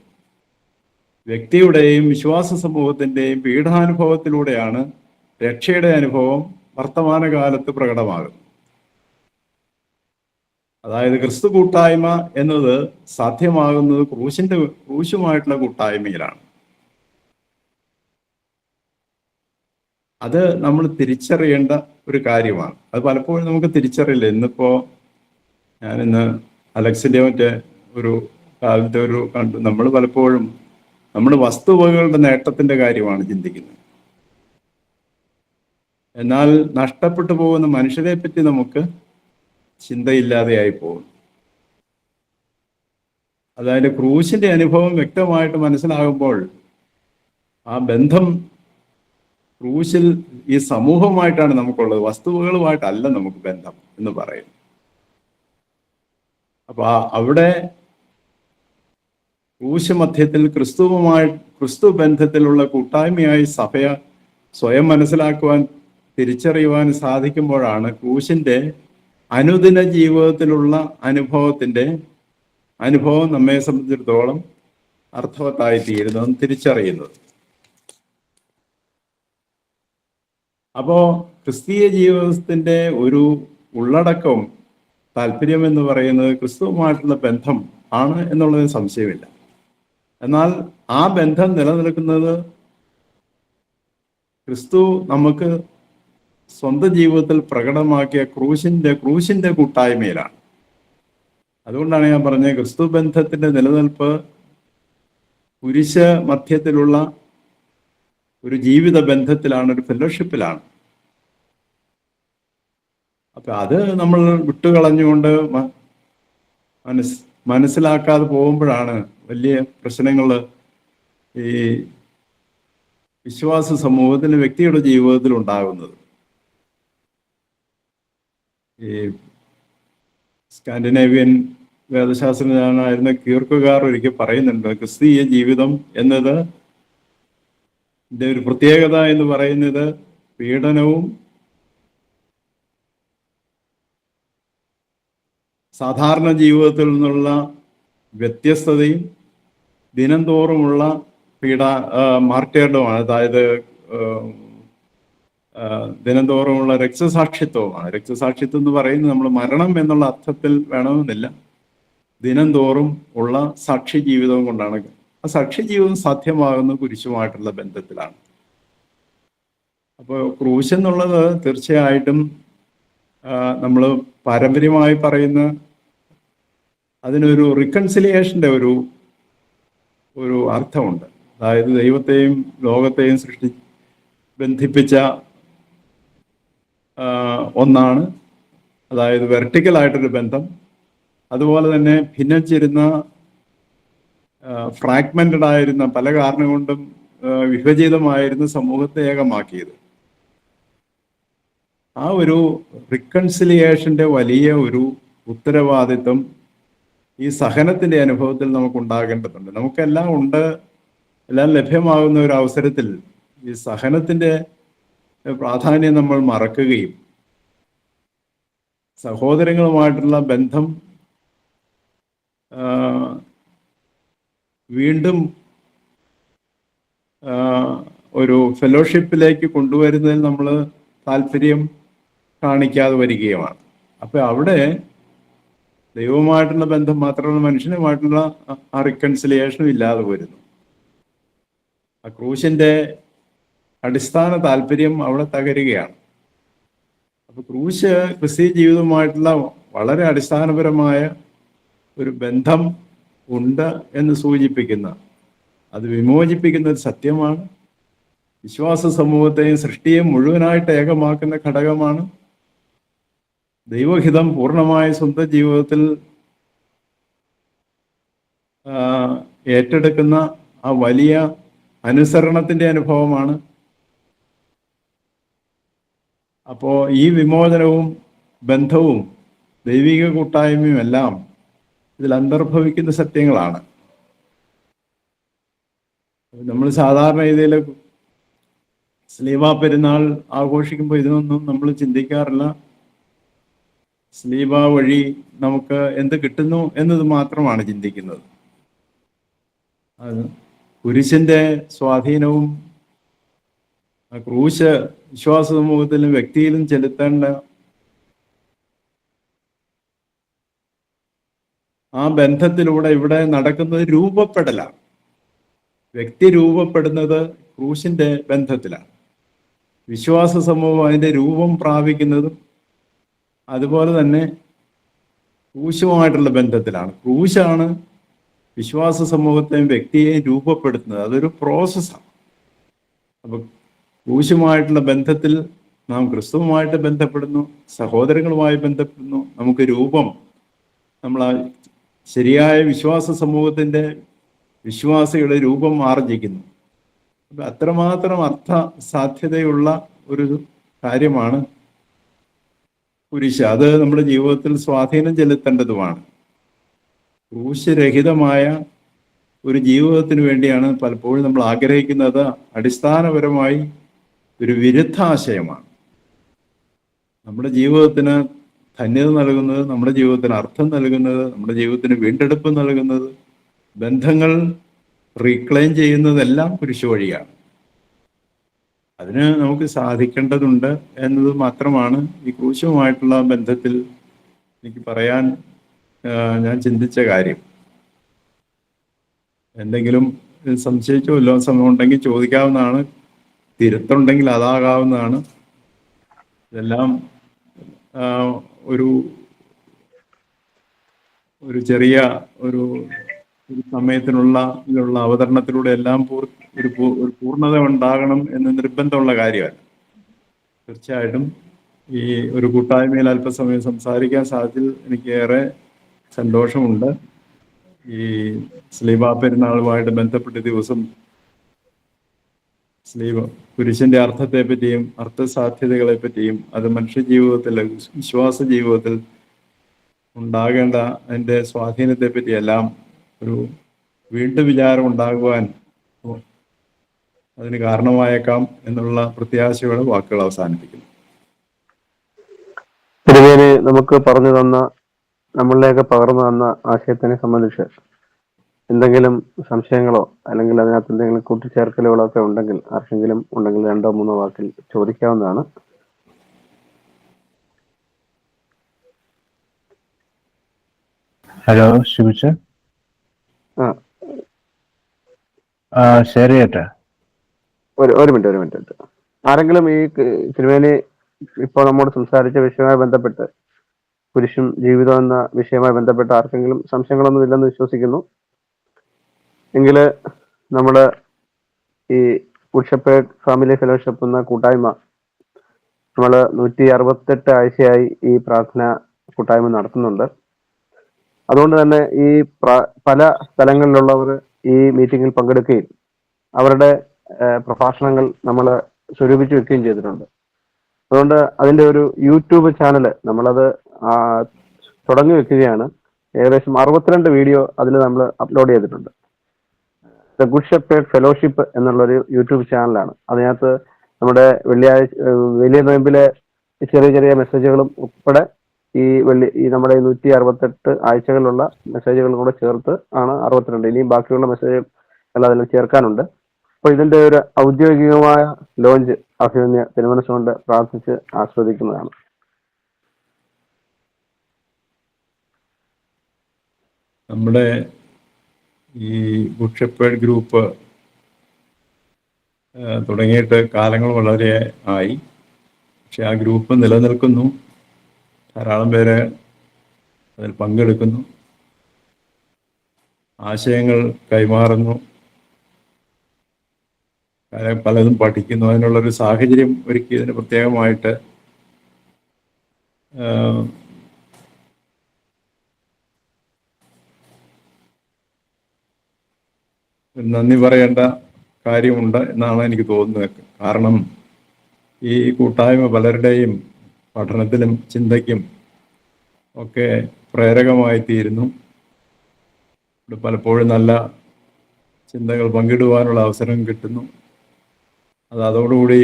വ്യക്തിയുടെയും വിശ്വാസ സമൂഹത്തിൻ്റെയും പീഡാനുഭവത്തിലൂടെയാണ് രക്ഷയുടെ അനുഭവം വർത്തമാനകാലത്ത് പ്രകടമാകുന്നത്. അതായത് ക്രിസ്തു കൂട്ടായ്മ എന്നത് സാധ്യമാകുന്നത് ക്രൂശുമായിട്ടുള്ള കൂട്ടായ്മയിലാണ്. അത് നമ്മൾ തിരിച്ചറിയേണ്ട ഒരു കാര്യമാണ്. അത് പലപ്പോഴും നമുക്ക് തിരിച്ചറിയില്ല. ഞാനിന്ന് അലക്സിന്റെ മറ്റേ ഒരു കാലത്തെ കണ്ടു. നമ്മൾ പലപ്പോഴും നമ്മുടെ വസ്തുവകകളുടെ നേട്ടത്തിന്റെ കാര്യമാണ് ചിന്തിക്കുന്നത്. എന്നാൽ നഷ്ടപ്പെട്ടു പോകുന്ന മനുഷ്യരെ പറ്റി നമുക്ക് ചിന്തയില്ലാതെയായി പോകും. അതായത് ക്രൂശിന്റെ അനുഭവം വ്യക്തമായിട്ട് മനസ്സിലാകുമ്പോൾ ആ ബന്ധം ക്രൂശിൽ ഈ സമൂഹമായിട്ടാണ് നമുക്കുള്ളത്, വസ്തുവകളുമായിട്ടല്ല നമുക്ക് ബന്ധം എന്ന് പറയും. അപ്പൊ അവിടെ ക്രൂശ് മധ്യത്തിൽ ക്രിസ്തു ബന്ധത്തിലുള്ള കൂട്ടായ്മയായി സഭയെ സ്വയം മനസ്സിലാക്കുവാൻ, തിരിച്ചറിയുവാൻ സാധിക്കുമ്പോഴാണ് ക്രൂശിന്റെ അനുദിന ജീവിതത്തിലുള്ള അനുഭവം നമ്മെ സംബന്ധിച്ചിടത്തോളം അർത്ഥവത്തായി തീരുന്നതെന്ന് തിരിച്ചറിയുന്നത്. അപ്പോ ക്രിസ്തീയ ജീവിതത്തിന്റെ ഒരു ഉള്ളടക്കവും താല്പര്യം എന്ന് പറയുന്നത് ക്രിസ്തുവുമായിട്ടുള്ള ബന്ധം ആണ് എന്നുള്ളതിന് സംശയമില്ല. എന്നാൽ ആ ബന്ധം നിലനിൽക്കുന്നത് ക്രിസ്തു നമുക്ക് സ്വന്തം ജീവിതത്തിൽ പ്രകടമാക്കിയ ക്രൂശിന്റെ കൂട്ടായ്മയിലാണ്. അതുകൊണ്ടാണ് ഞാൻ പറഞ്ഞത്, ക്രിസ്തു ബന്ധത്തിന്റെ നിലനിൽപ്പ് കുരിശ് മധ്യത്തിലുള്ള ഒരു ജീവിത ബന്ധത്തിലാണ്, ഒരു ഫെലോഷിപ്പിലാണ്. അപ്പൊ അത് നമ്മൾ വിട്ടുകളഞ്ഞുകൊണ്ട് മനസ്സിലാക്കാതെ പോകുമ്പോഴാണ് വലിയ പ്രശ്നങ്ങൾ ഈ വിശ്വാസ സമൂഹത്തിന്, വ്യക്തിയുടെ ജീവിതത്തിൽ ഉണ്ടാകുന്നത്. ഈ സ്കാൻഡിനേവിയൻ വേദശാസ്ത്രജ്ഞനായിരുന്ന കീർക്കുഗാർ ഒരിക്കൽ പറയുന്നുണ്ട്, ക്രിസ്തീയ ജീവിതം എന്നത് ഒരു പ്രത്യേകത എന്ന് പറയുന്നത് പീഡനവും സാധാരണ ജീവിതത്തിൽ നിന്നുള്ള വ്യത്യസ്തതയും ദിനംതോറുമുള്ള മാർട്ടിയർഡുമാണ്. അതായത് ദിനംതോറുമുള്ള രക്തസാക്ഷിത്വമാണ്. രക്തസാക്ഷിത്വം എന്ന് പറയുന്നത് നമ്മൾ മരണം എന്നുള്ള അർത്ഥത്തിൽ വേണമെന്നില്ല, ദിനംതോറും ഉള്ള സാക്ഷി ജീവിതവും കൊണ്ടാണ്. ആ സാക്ഷി ജീവിതം സാധ്യമാകുന്ന കുരിശുമായിട്ടുള്ള ബന്ധത്തിലാണ്. അപ്പോൾ ക്രൂശ് എന്നുള്ളത് തീർച്ചയായിട്ടും നമ്മൾ പാരമ്പര്യമായി പറയുന്ന അതിനൊരു റിക്കൺസിലിയേഷന്റെ ഒരു അർത്ഥമുണ്ട്. അതായത് ദൈവത്തെയും ലോകത്തെയും ബന്ധിപ്പിച്ച ഒന്നാണ്. അതായത് വെർട്ടിക്കലായിട്ടൊരു ബന്ധം. അതുപോലെ തന്നെ ഭിന്നിച്ചിരുന്ന, ഫ്രാഗ്മെന്റഡ് ആയിരുന്ന, പല കാരണം കൊണ്ടും വിഭജിതമായിരുന്ന സമൂഹത്തെ ഏകമാക്കിയത്. ആ ഒരു റിക്കൺസിലിയേഷന്റെ വലിയ ഒരു ഉത്തരവാദിത്വം ഈ സഹനത്തിന്റെ അനുഭവത്തിൽ നമുക്ക് ഉണ്ടാകേണ്ടതുണ്ട്. നമുക്കെല്ലാം ഉണ്ട്, എല്ലാം ലഭ്യമാകുന്ന ഒരു അവസരത്തിൽ ഈ സഹനത്തിന്റെ പ്രാധാന്യം നമ്മൾ മറക്കുകയും സഹോദരങ്ങളുമായിട്ടുള്ള ബന്ധം വീണ്ടും ഒരു ഫെലോഷിപ്പിലേക്ക് കൊണ്ടുവരുന്നതിൽ നമ്മൾ താല്പര്യം കാണിക്കാതെ വരികയുമാണ്. അപ്പൊ അവിടെ ദൈവവുമായിട്ടുള്ള ബന്ധം മാത്രമല്ല, മനുഷ്യനുമായിട്ടുള്ള ആ റിക്കൺസിലിയേഷനും ഇല്ലാതെ വരുന്നു. ആ ക്രൂശിന്റെ അടിസ്ഥാന താല്പര്യം അവിടെ തകരുകയാണ്. അപ്പൊ ക്രൂശ് ക്രിസ്തീയ ജീവിതവുമായിട്ടുള്ള വളരെ അടിസ്ഥാനപരമായ ഒരു ബന്ധം ഉണ്ട് എന്ന് സൂചിപ്പിക്കുന്ന, അത് വിമോചിപ്പിക്കുന്ന ഒരു സത്യമാണ്. വിശ്വാസ സമൂഹത്തെയും സൃഷ്ടിയെയും മുഴുവനായിട്ട് ഏകമാക്കുന്ന ഘടകമാണ്. ദൈവഹിതം പൂർണ്ണമായ സ്വന്തം ജീവിതത്തിൽ ഏറ്റെടുക്കുന്ന ആ വലിയ അനുസരണത്തിന്റെ അനുഭവമാണ്. അപ്പോൾ ഈ വിമോചനവും ബന്ധവും ദൈവിക കൂട്ടായ്മയും എല്ലാം ഇതിൽ അന്തർഭവിക്കുന്ന സത്യങ്ങളാണ്. നമ്മൾ സാധാരണ രീതിയിൽ സ്ലീബ പെരുന്നാൾ ആഘോഷിക്കുമ്പോൾ ഇതിനൊന്നും നമ്മൾ ചിന്തിക്കാറില്ല. സ്ലീബ വഴി നമുക്ക് എന്ത് കിട്ടുന്നു എന്നത് മാത്രമാണ് ചിന്തിക്കുന്നത്. അത് കുരിശിന്റെ സ്വാധീനവും ക്രൂശ് വിശ്വാസ സമൂഹത്തിലും വ്യക്തിയിലും ചെലുത്തേണ്ട ആ ബന്ധത്തിലൂടെ ഇവിടെ നടക്കുന്നത് രൂപപ്പെടലാണ്. വ്യക്തി രൂപപ്പെടുന്നത് ക്രൂശിന്റെ ബന്ധത്തിലാണ്. വിശ്വാസ സമൂഹം അതിന്റെ രൂപം പ്രാപിക്കുന്നതും അതുപോലെ തന്നെ ക്രൂശുമായിട്ടുള്ള ബന്ധത്തിലാണ്. ക്രൂശാണ് വിശ്വാസ സമൂഹത്തെയും വ്യക്തിയെയും രൂപപ്പെടുത്തുന്നത്. അതൊരു പ്രോസസ്സാണ്. അപ്പൊ ക്രൂശുമായിട്ടുള്ള ബന്ധത്തിൽ നാം ക്രിസ്തുവുമായിട്ട് ബന്ധപ്പെടുന്നു, സഹോദരങ്ങളുമായി ബന്ധപ്പെടുന്നു. നമുക്ക് രൂപം, നമ്മൾ ശരിയായ വിശ്വാസ സമൂഹത്തിന്റെ വിശ്വാസികളുടെ രൂപം ആർജിക്കുന്നു. അപ്പൊ അത്രമാത്രം അർത്ഥ സാധ്യതയുള്ള ഒരു കാര്യമാണ് കുരിശ്. അത് നമ്മുടെ ജീവിതത്തിൽ സ്വാധീനം ചെലുത്തേണ്ടതുമാണ്. ക്രൂശരഹിതമായ ഒരു ജീവിതത്തിന് വേണ്ടിയാണ് പലപ്പോഴും നമ്മൾ ആഗ്രഹിക്കുന്നത്. അടിസ്ഥാനപരമായി ഒരു വിരുദ്ധാശയമാണ്. നമ്മുടെ ജീവിതത്തിന് ധന്യത നൽകുന്നത്, നമ്മുടെ ജീവിതത്തിന് അർത്ഥം നൽകുന്നത്, നമ്മുടെ ജീവിതത്തിന് വീണ്ടെടുപ്പ് നൽകുന്നത്, ബന്ധങ്ങൾ റീക്ലെയിം ചെയ്യുന്നതെല്ലാം കുരിശ് വഴിയാണ്. അതിന് നമുക്ക് സാധിക്കേണ്ടതുണ്ട് എന്നത് മാത്രമാണ് ഈ ക്രൂശുമായിട്ടുള്ള ബന്ധത്തിൽ എനിക്ക് പറയാൻ ഞാൻ ചിന്തിച്ച കാര്യം. എന്തെങ്കിലും സംശയിച്ചോ വല്ല സമയം ഉണ്ടെങ്കിൽ ചോദിക്കാവുന്നതാണ്. തിരുത്തുണ്ടെങ്കിൽ അതാകാവുന്നതാണ്. ഇതെല്ലാം ഒരു ഒരു ചെറിയ ഒരു സമയത്തിനുള്ള അവതരണത്തിലൂടെ എല്ലാം ഒരു പൂർണ്ണത ഉണ്ടാകണം എന്ന് നിർബന്ധമുള്ള കാര്യമല്ല. തീർച്ചയായിട്ടും ഈ ഒരു കൂട്ടായ്മയിൽ അല്പസമയം സംസാരിക്കാൻ സാധിച്ചതിൽ എനിക്ക് ഏറെ സന്തോഷമുണ്ട്. ഈ സ്ലീബ പെരുന്നാളുമായിട്ട് ബന്ധപ്പെട്ട ദിവസം സ്ലീബ കുരിശിന്റെ അർത്ഥത്തെ പറ്റിയും അർത്ഥസാധ്യതകളെ പറ്റിയും അത് മനുഷ്യ ജീവിതത്തിൽ, വിശ്വാസ ജീവിതത്തിൽ ഉണ്ടാകേണ്ട അതിൻ്റെ സ്വാധീനത്തെ പറ്റിയെല്ലാം ഒരു വീണ്ടും വിചാരം ഉണ്ടാകുവാൻ അതിന് കാരണമായേക്കാം എന്നുള്ള പ്രത്യാശയോടെ വാക്കുകൾ അവസാനിപ്പിക്കുന്നു. തിരുവേനി നമുക്ക് പറഞ്ഞു തന്ന, നമ്മളിലേക്ക് പകർന്നു തന്ന ആശയത്തിനെ സംബന്ധിച്ച് എന്തെങ്കിലും സംശയങ്ങളോ അല്ലെങ്കിൽ അതിനകത്ത് എന്തെങ്കിലും കൂട്ടിച്ചേർക്കലുകളോ ഒക്കെ ഉണ്ടെങ്കിൽ, ആർക്കെങ്കിലും ഉണ്ടെങ്കിൽ 2-3 വാക്കിൽ ചോദിക്കാവുന്നതാണ്. ഹലോ ശിവച്ച. ശരിയേട്ടാ, ഒരു മിനിറ്റ്. ആരെങ്കിലും ഈ തിരുവേനി ഇപ്പോൾ നമ്മോട് സംസാരിച്ച വിഷയവുമായി ബന്ധപ്പെട്ട്, കുരിശും ജീവിതം എന്ന വിഷയവുമായി ബന്ധപ്പെട്ട് ആർക്കെങ്കിലും സംശയങ്ങളൊന്നും ഇല്ലെന്ന് വിശ്വസിക്കുന്നു. എങ്കിൽ നമ്മൾ ഈ ഗുഡ് ഫാമിലി ഫെലോഷിപ്പ് എന്ന കൂട്ടായ്മ നമ്മൾ 168 ആഴ്ചയായി ഈ പ്രാർത്ഥന കൂട്ടായ്മ നടത്തുന്നുണ്ട്. അതുകൊണ്ട് തന്നെ ഈ പല സ്ഥലങ്ങളിലുള്ളവർ ഈ മീറ്റിങ്ങിൽ പങ്കെടുക്കുകയും അവരുടെ പ്രഭാഷണങ്ങൾ നമ്മൾ സ്വരൂപിച്ച് വെക്കുകയും ചെയ്തിട്ടുണ്ട്. അതുകൊണ്ട് അതിൻ്റെ ഒരു യൂട്യൂബ് ചാനൽ നമ്മളത് തുടങ്ങി വെക്കുകയാണ്. ഏകദേശം 62 വീഡിയോ അതിൽ നമ്മൾ അപ്ലോഡ് ചെയ്തിട്ടുണ്ട്. ദ ഗുഡ് ഷെപ്പേർഡ് ഫെലോഷിപ്പ് എന്നുള്ളൊരു യൂട്യൂബ് ചാനലാണ്. അതിനകത്ത് നമ്മുടെ വലിയ നോയമ്പിലെ ചെറിയ മെസ്സേജുകളും ഉൾപ്പെടെ ഈ നമ്മുടെ 168 ആഴ്ചകളിലുള്ള മെസ്സേജുകളും കൂടെ ചേർത്ത് ആണ് 62. ഇനിയും ബാക്കിയുള്ള മെസ്സേജുകൾ എല്ലാം അതിൽ ചേർക്കാനുണ്ട്. അപ്പോൾ ഇതിന്റെ ഒരു ഔദ്യോഗികമായ ലോഞ്ച് അഭിമന്യ തിരുമനസ്സുകൊണ്ട് പ്രാർത്ഥിച്ച് ആസ്വദിക്കുന്നതാണ്. നമ്മുടെ ഈ ഗുഡ് ഷെപ്പേർഡ് ഗ്രൂപ്പ് തുടങ്ങിയിട്ട് കാലങ്ങൾ വളരെ ആയി. പക്ഷെ ആ ഗ്രൂപ്പ് നിലനിൽക്കുന്നു. ധാരാളം പേര് അതിൽ പങ്കെടുക്കുന്നു, ആശയങ്ങൾ കൈമാറുന്നു, പലതും പഠിക്കുന്നു. അതിനുള്ളൊരു സാഹചര്യം ഒരുക്കിയതിന് പ്രത്യേകമായിട്ട് നന്ദി പറയേണ്ട കാര്യമുണ്ട് എന്നാണ് എനിക്ക് തോന്നുന്നത്. കാരണം ഈ കൂട്ടായ്മ പലരുടെയും പഠനത്തിലും ചിന്തയ്ക്കും ഒക്കെ പ്രേരകമായി തീരുന്നു. ഇവിടെ പലപ്പോഴും നല്ല ചിന്തകൾ പങ്കിടുവാനുള്ള അവസരം കിട്ടുന്നു. അതോടുകൂടി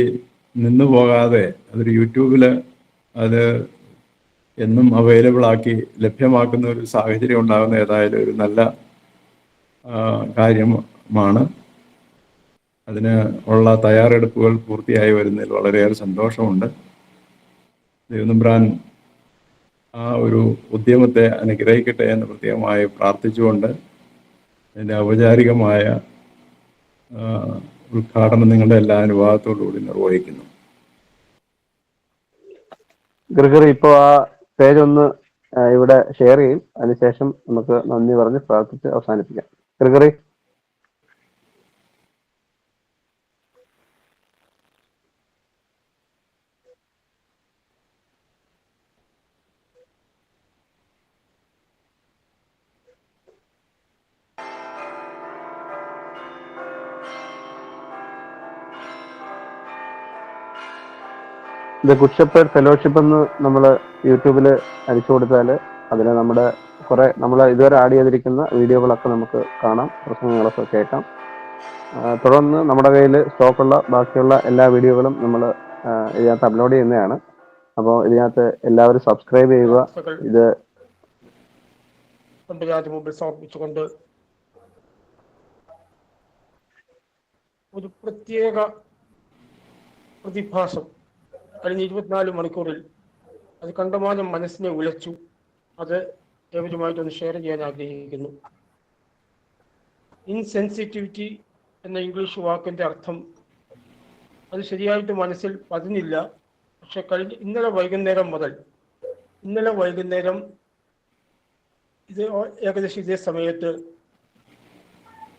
നിന്നു പോകാതെ അതൊരു യൂട്യൂബിൽ അത് എന്നും അവൈലബിൾ ആക്കി ലഭ്യമാക്കുന്ന ഒരു സാഹചര്യം ഉണ്ടാകുന്ന ഏതായാലും ഒരു നല്ല കാര്യമാണ്. അതിന് ഉള്ള തയ്യാറെടുപ്പുകൾ പൂർത്തിയായി വരുന്നതിൽ വളരെയേറെ സന്തോഷമുണ്ട്. ദൈവനമ്പുരാൻ ആ ഒരു ഉദ്യമത്തെ അനുഗ്രഹിക്കട്ടെ എന്ന് പ്രത്യേകമായി പ്രാർത്ഥിച്ചുകൊണ്ട് അതിൻ്റെ ഔപചാരികമായ ഉദ്ഘാടനം നിങ്ങളുടെ എല്ലാ അനുവാദത്തോടുകൂടി നിർവഹിക്കുന്നു. ഗ്രിഗറി ഇപ്പോൾ ആ പേജ് ഒന്ന് ഇവിടെ ഷെയർ ചെയ്യും. അതിനുശേഷം നമുക്ക് നന്ദി പറഞ്ഞ് പ്രാർത്ഥിച്ച് അവസാനിപ്പിക്കാം. ഗ്രിഗറി. ഇത് ഗുഡ് ഷെപ്പേർഡ് ഫെലോഷിപ്പ് എന്ന് നമ്മൾ യൂട്യൂബിൽ അടിച്ചു കൊടുത്താൽ അതിൽ നമ്മുടെ കുറെ നമ്മൾ ഇതുവരെ ആഡ് ചെയ്തിരിക്കുന്ന വീഡിയോകളൊക്കെ നമുക്ക് കാണാം, പ്രസംഗങ്ങളൊക്കെ കേൾക്കാം. തുടർന്ന് നമ്മുടെ കയ്യിൽ സ്റ്റോക്കുള്ള ബാക്കിയുള്ള എല്ലാ വീഡിയോകളും നമ്മൾ ഇതിനകത്ത് അപ്ലോഡ് ചെയ്യുന്നതാണ്. അപ്പോൾ ഇതിനകത്ത് എല്ലാവരും സബ്സ്ക്രൈബ് ചെയ്യുക. ഇത് മുമ്പിൽ സമർപ്പിച്ചുകൊണ്ട് ഒരു പ്രത്യേക പ്രതിഭാസം കഴിഞ്ഞ 24 മണിക്കൂറിൽ അത് കണ്ടമാനം മനസ്സിനെ ഉലച്ചു. അത് ഏവരുമായിട്ടൊന്ന് ഷെയർ ചെയ്യാൻ ആഗ്രഹിക്കുന്നു. ഇൻസെൻസിറ്റിവിറ്റി എന്ന ഇംഗ്ലീഷ് വാക്കിൻ്റെ അർത്ഥം അത് ശരിയായിട്ട് മനസ്സിൽ പതിഞ്ഞില്ല. പക്ഷെ ഇന്നലെ വൈകുന്നേരം ഇത് ഏകദേശം ഇതേ സമയത്ത്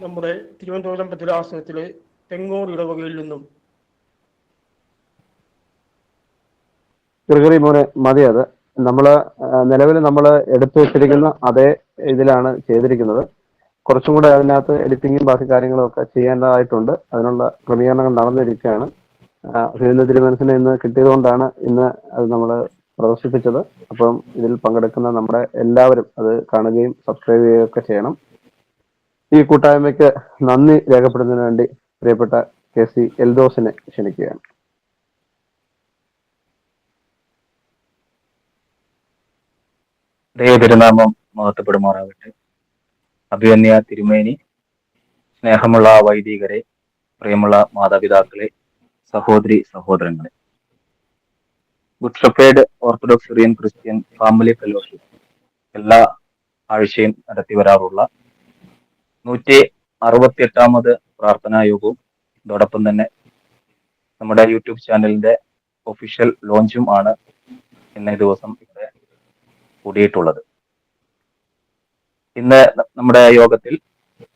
നമ്മുടെ തിരുവനന്തപുരം ഭദ്രാസനത്തിലെ തെങ്ങോർ ഇടവകയിൽ നിന്നും ഗ്രിഗറി മോനെ മതി. അത് നിലവിൽ നമ്മൾ എടുത്തു വെച്ചിരിക്കുന്ന അതേ ഇതിലാണ് ചെയ്തിരിക്കുന്നത്. കുറച്ചും കൂടെ അതിനകത്ത് എഡിറ്റിങ്ങും ബാക്കി കാര്യങ്ങളും ഒക്കെ ചെയ്യേണ്ടതായിട്ടുണ്ട്. അതിനുള്ള ക്രമീകരണങ്ങൾ നടന്നിരിക്കുകയാണ്. സുരേന്ദ്ര തിരുമനസിന് ഇന്ന് കിട്ടിയതുകൊണ്ടാണ് ഇന്ന് അത് നമ്മൾ പ്രദർശിപ്പിച്ചത്. അപ്പം ഇതിൽ പങ്കെടുക്കുന്ന നമ്മുടെ എല്ലാവരും അത് കാണുകയും സബ്സ്ക്രൈബ് ചെയ്യുകയൊക്കെ ചെയ്യണം. ഈ കൂട്ടായ്മയ്ക്ക് നന്ദി രേഖപ്പെടുന്നതിന് വേണ്ടി പ്രിയപ്പെട്ട KC എൽദോസിനെ ക്ഷണിക്കുകയാണ്. ദൈവതിരുനാമം മഹത്വപ്പെടുമാറാകട്ടെ. അഭിവന്യ തിരുമേനി, സ്നേഹമുള്ള വൈദികരെ, പ്രിയമുള്ള മാതാപിതാക്കളെ, സഹോദരി സഹോദരങ്ങളെ, good shepherd orthodox Syrian Christian family fellowship എല്ലാ ആഴ്ചയും നടത്തി വരാറുള്ള 168ാമത് പ്രാർത്ഥനാ യോഗവും അതോടൊപ്പം തന്നെ നമ്മുടെ യൂട്യൂബ് ചാനലിന്റെ ഒഫീഷ്യൽ ലോഞ്ചും ആണ് ഇന്നേ ദിവസം ഇവിടെ കൂടിയിട്ടുള്ളത്. ഇന്ന് നമ്മുടെ യോഗത്തിൽ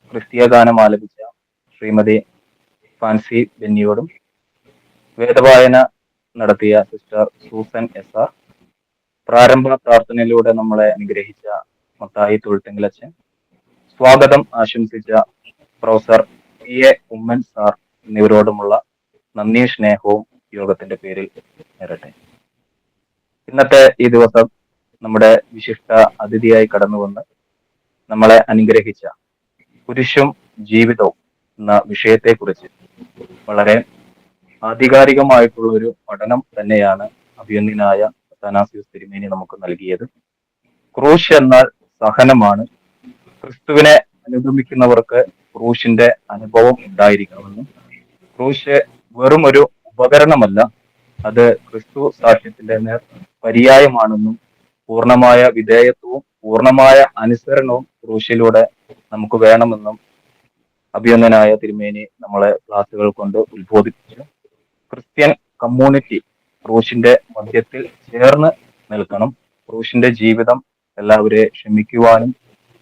ക്രിസ്തീയ ഗാനം ആലപിച്ച ശ്രീമതി ഫാൻസി ബെന്നിയോടും വേദവായന നടത്തിയ സിസ്റ്റർ സൂസൻ SR, പ്രാരംഭ പ്രാർത്ഥനയിലൂടെ നമ്മളെ അനുഗ്രഹിച്ച മത്തായി തൊഴുത്തെങ്കിലച്ചൻ, സ്വാഗതം ആശംസിച്ച പ്രൊഫസർ PA ഉമ്മൻ സാർ എന്നിവരോടുമുള്ള നന്ദി സ്നേഹവും യോഗത്തിന്റെ പേരിൽ നേരട്ടെ. ഇന്നത്തെ ഈ ദിവസം നമ്മുടെ വിശിഷ്ട അതിഥിയായി കടന്നു വന്ന് നമ്മളെ അനുഗ്രഹിച്ച കുരിശും ജീവിതവും എന്ന വിഷയത്തെക്കുറിച്ച് വളരെ ആധികാരികമായിട്ടുള്ള ഒരു പഠനം തന്നെയാണ് അഭിയന്യനായ അത്താനാസിയോസ് തിരുമേനി നമുക്ക് നൽകിയത്. ക്രൂശ് എന്നാൽ സഹനമാണ്. ക്രിസ്തുവിനെ അനുഗമിക്കുന്നവർക്ക് ക്രൂശിന്റെ അനുഭവം ഉണ്ടായിരിക്കണമെന്നും ക്രൂശ് വെറും ഒരു ഉപകരണമല്ല, അത് ക്രിസ്തു സാക്ഷ്യത്തിന്റെ നേർ പര്യായമാണെന്നും പൂർണ്ണമായ വിധേയത്വവും പൂർണ്ണമായ അനുസരണവും ക്രൂശിലൂടെ നമുക്ക് വേണമെന്നും അഭിയന്തനായ തിരുമേനി നമ്മളെ ക്ലാസുകൾ കൊണ്ട് ഉത്ബോധിപ്പിച്ചു. ക്രിസ്ത്യൻ കമ്മ്യൂണിറ്റി ക്രൂശിന്റെ മധ്യത്തിൽ ചേർന്ന് നിൽക്കണം. ക്രൂശിന്റെ ജീവിതം എല്ലാവരെയും ക്ഷമിക്കുവാനും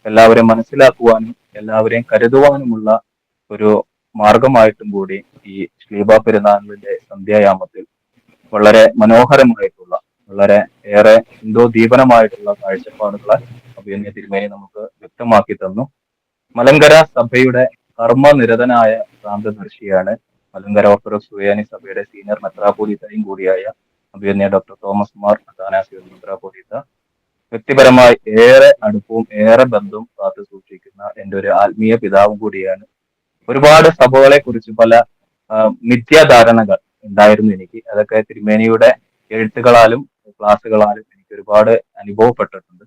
എല്ലാവരെയും മനസ്സിലാക്കുവാനും എല്ലാവരെയും കരുതുവാനുമുള്ള ഒരു മാർഗമായിട്ടും കൂടി ഈ ശ്ലീബ പെരുന്നാളിന്റെ സന്ധ്യായാമത്തിൽ വളരെ മനോഹരമായിട്ടുള്ള വളരെ ഏറെ ദീപനമായിട്ടുള്ള കാഴ്ചപ്പാടുകളെ അഭിയന്യ തിരുമേനി നമുക്ക് വ്യക്തമാക്കി തന്നു. മലങ്കര സഭയുടെ കർമ്മനിരതനായ പ്രാന്തദർശിയാണ്. മലങ്കര ഓർത്തഡോക്സ് സുറിയാനി സഭയുടെ സീനിയർ മെത്രാപ്പോലീത്തയും കൂടിയായ അഭിയന്യ ഡോക്ടർ തോമസ് മാർ അത്താനാസിയോസ് മെത്രാപ്പോലീത്ത. വ്യക്തിപരമായി ഏറെ അടുപ്പവും ഏറെ ബന്ധവും കാത്തു സൂക്ഷിക്കുന്ന എൻ്റെ ഒരു ആത്മീയ പിതാവും കൂടിയാണ്. ഒരുപാട് സഭകളെ കുറിച്ച് പല മിഥ്യാധാരണകൾ ഉണ്ടായിരുന്നു എനിക്ക്. അതൊക്കെ തിരുമേനിയുടെ എഴുത്തുകളാലും ക്ലാസ്സുകളാലും എനിക്ക് ഒരുപാട് അനുഭവപ്പെട്ടിട്ടുണ്ട്.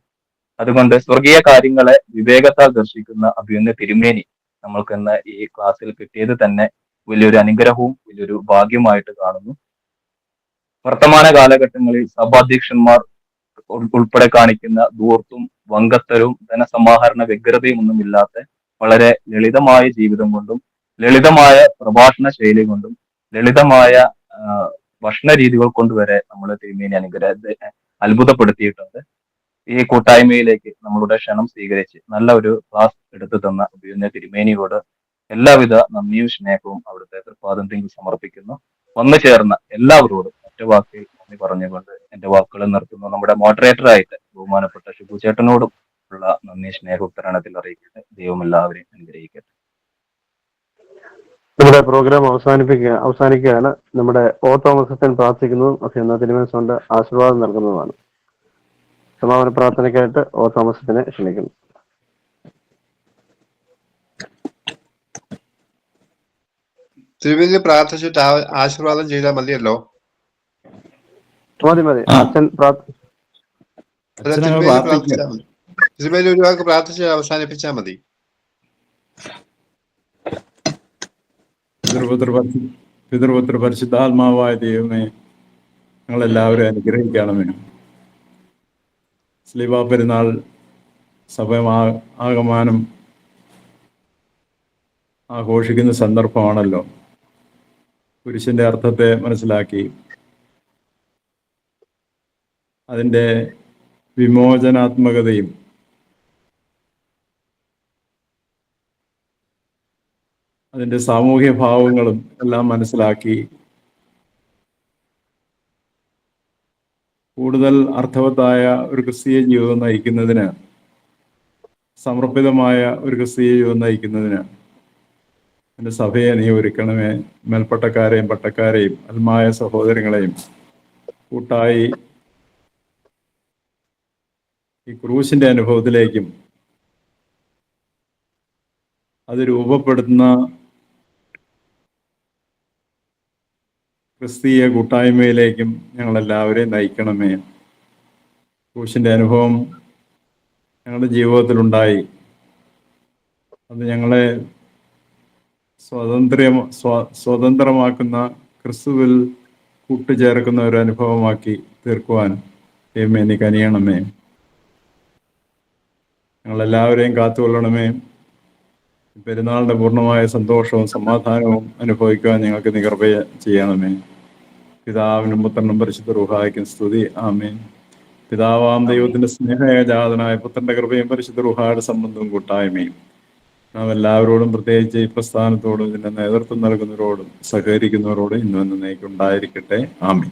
അതുകൊണ്ട് സ്വർഗീയ കാര്യങ്ങളെ വിവേകത്താൽ ദർശിക്കുന്ന അഭിമന്യ തിരുമേനി നമ്മൾക്കിന്ന് ഈ ക്ലാസ്സിൽ കിട്ടിയത് തന്നെ വലിയൊരു അനുഗ്രഹവും വലിയൊരു ഭാഗ്യമായിട്ട് കാണുന്നു. വർത്തമാന കാലഘട്ടങ്ങളിൽ സഭാധ്യക്ഷന്മാർ ഉൾപ്പെടെ കാണിക്കുന്ന ധൂർത്തും വങ്കത്തരവും ധനസമാഹരണ വ്യഗ്രതയും ഒന്നുമില്ലാത്ത വളരെ ലളിതമായ ജീവിതം കൊണ്ടും ലളിതമായ പ്രഭാഷണ ശൈലി കൊണ്ടും ലളിതമായ ഭക്ഷണ രീതികൾ കൊണ്ടുവരെ നമ്മളെ തിരുമേനി അനുഗ്രഹത്തെ അത്ഭുതപ്പെടുത്തിയിട്ടുണ്ട്. ഈ കൂട്ടായ്മയിലേക്ക് നമ്മളുടെ ക്ഷണം സ്വീകരിച്ച് നല്ല ഒരു ക്ലാസ് എടുത്തു തന്ന അഭിമന്യ തിരുമേനിയോട് എല്ലാവിധ നന്ദിയും സ്നേഹവും അവിടുത്തെ തൃപ്പാദത്തിൽ സമർപ്പിക്കുന്നു. വന്നു ചേർന്ന എല്ലാവരോടും ഒറ്റ വാക്കിൽ നന്ദി പറഞ്ഞുകൊണ്ട് എന്റെ വാക്കുകൾ നിർത്തുന്നു. നമ്മുടെ മോഡറേറ്ററായിട്ട് ബഹുമാനപ്പെട്ട ഷിബു ചേട്ടനോടും ഉള്ള നന്ദി സ്നേഹ ഉത്തരണത്തിൽ അറിയിക്കട്ടെ. ദൈവം എല്ലാവരെയും അനുഗ്രഹിക്കട്ടെ. നമ്മുടെ പ്രോഗ്രാം അവസാനിക്കുകയാണ്. നമ്മുടെ ഓ തോമസ് അച്ഛൻ പ്രാർത്ഥിക്കുന്നതും അഭിനന്ദ തിരുമനസ്സുകൊണ്ട് ആശീർവാദം നൽകുന്നതുമാണ്. സമാപന പ്രാർത്ഥനയ്ക്കായിട്ട് ഓ തോമസ് അച്ഛനെ ക്ഷണിക്കുന്നു. തിരുവല്ലി പ്രാർത്ഥിച്ചിട്ട് ആശീർവാദം ചെയ്താൽ മതിയല്ലോ. മതി അച്ഛൻ തിരുവല്ലി ഒരു വാക്ക് പ്രാർത്ഥിച്ച് അവസാനിപ്പിച്ചാൽ മതി. പിതൃപുത്ര പരിശുദ്ധാത്മാവായ ദൈവമേ, ഞങ്ങളെല്ലാവരും അനുഗ്രഹിക്കണമേ. സ്ലീബാ പെരുന്നാൾ സഭ ആകമാനം ആഘോഷിക്കുന്ന സന്ദർഭമാണല്ലോ. കുരിശിന്റെ അർത്ഥത്തെ മനസ്സിലാക്കി അതിൻ്റെ വിമോചനാത്മകതയും അതിൻ്റെ സാമൂഹ്യ ഭാവങ്ങളും എല്ലാം മനസ്സിലാക്കി കൂടുതൽ അർത്ഥവത്തായ ഒരു ക്രിസ്തീയ ജീവിതം നയിക്കുന്നതിന്, സമർപ്പിതമായ ഒരു ക്രിസ്തീയ ജീവിതം നയിക്കുന്നതിന് എൻ്റെ സഭയെ നീ ഒരുക്കണമേ. മേൽപ്പട്ടക്കാരെയും പട്ടക്കാരെയും അൽമായ സഹോദരങ്ങളെയും കൂട്ടായി ഈ ക്രൂശിന്റെ അനുഭവത്തിലേക്കും അത് രൂപപ്പെടുത്തുന്ന ക്രിസ്തീയ കൂട്ടായ്മയിലേക്കും ഞങ്ങളെല്ലാവരെയും നയിക്കണമേ. ക്രൂശിന്റെ അനുഭവം ഞങ്ങളുടെ ജീവിതത്തിലുണ്ടായി. അത് ഞങ്ങളെ സ്വതന്ത്രമാക്കുന്ന, ക്രിസ്തുവിൽ കൂട്ടുചേർക്കുന്ന ഒരു അനുഭവമാക്കി തീർക്കുവാൻ ദൈവമേ നീ കനിയണമേ. ഞങ്ങളെല്ലാവരെയും കാത്തുകൊള്ളണമേ. പെരുന്നാളിന്റെ പൂർണ്ണമായ സന്തോഷവും സമാധാനവും അനുഭവിക്കുവാൻ ഞങ്ങൾക്ക് നീ കൃപ ചെയ്യണമേ. പിതാവിനും പുത്രനും പരിശുദ്ധ റൂഹായ്ക്കും സ്തുതി. ആമേൻ. പിതാവാം ദൈവത്തിന്റെ സ്നേഹജാതനായ പുത്രന്റെ കൃപയും പരിശുദ്ധ റൂഹായുടെ സംബന്ധവും കൂട്ടായ്മയും നാം എല്ലാവരോടും, പ്രത്യേകിച്ച് ഈ പ്രസ്ഥാനത്തോടും ഇതിന്റെ നേതൃത്വം നൽകുന്നവരോടും സഹകരിക്കുന്നവരോടും ഇന്നും എന്നേക്കും ഉണ്ടായിരിക്കട്ടെ. ആമേൻ.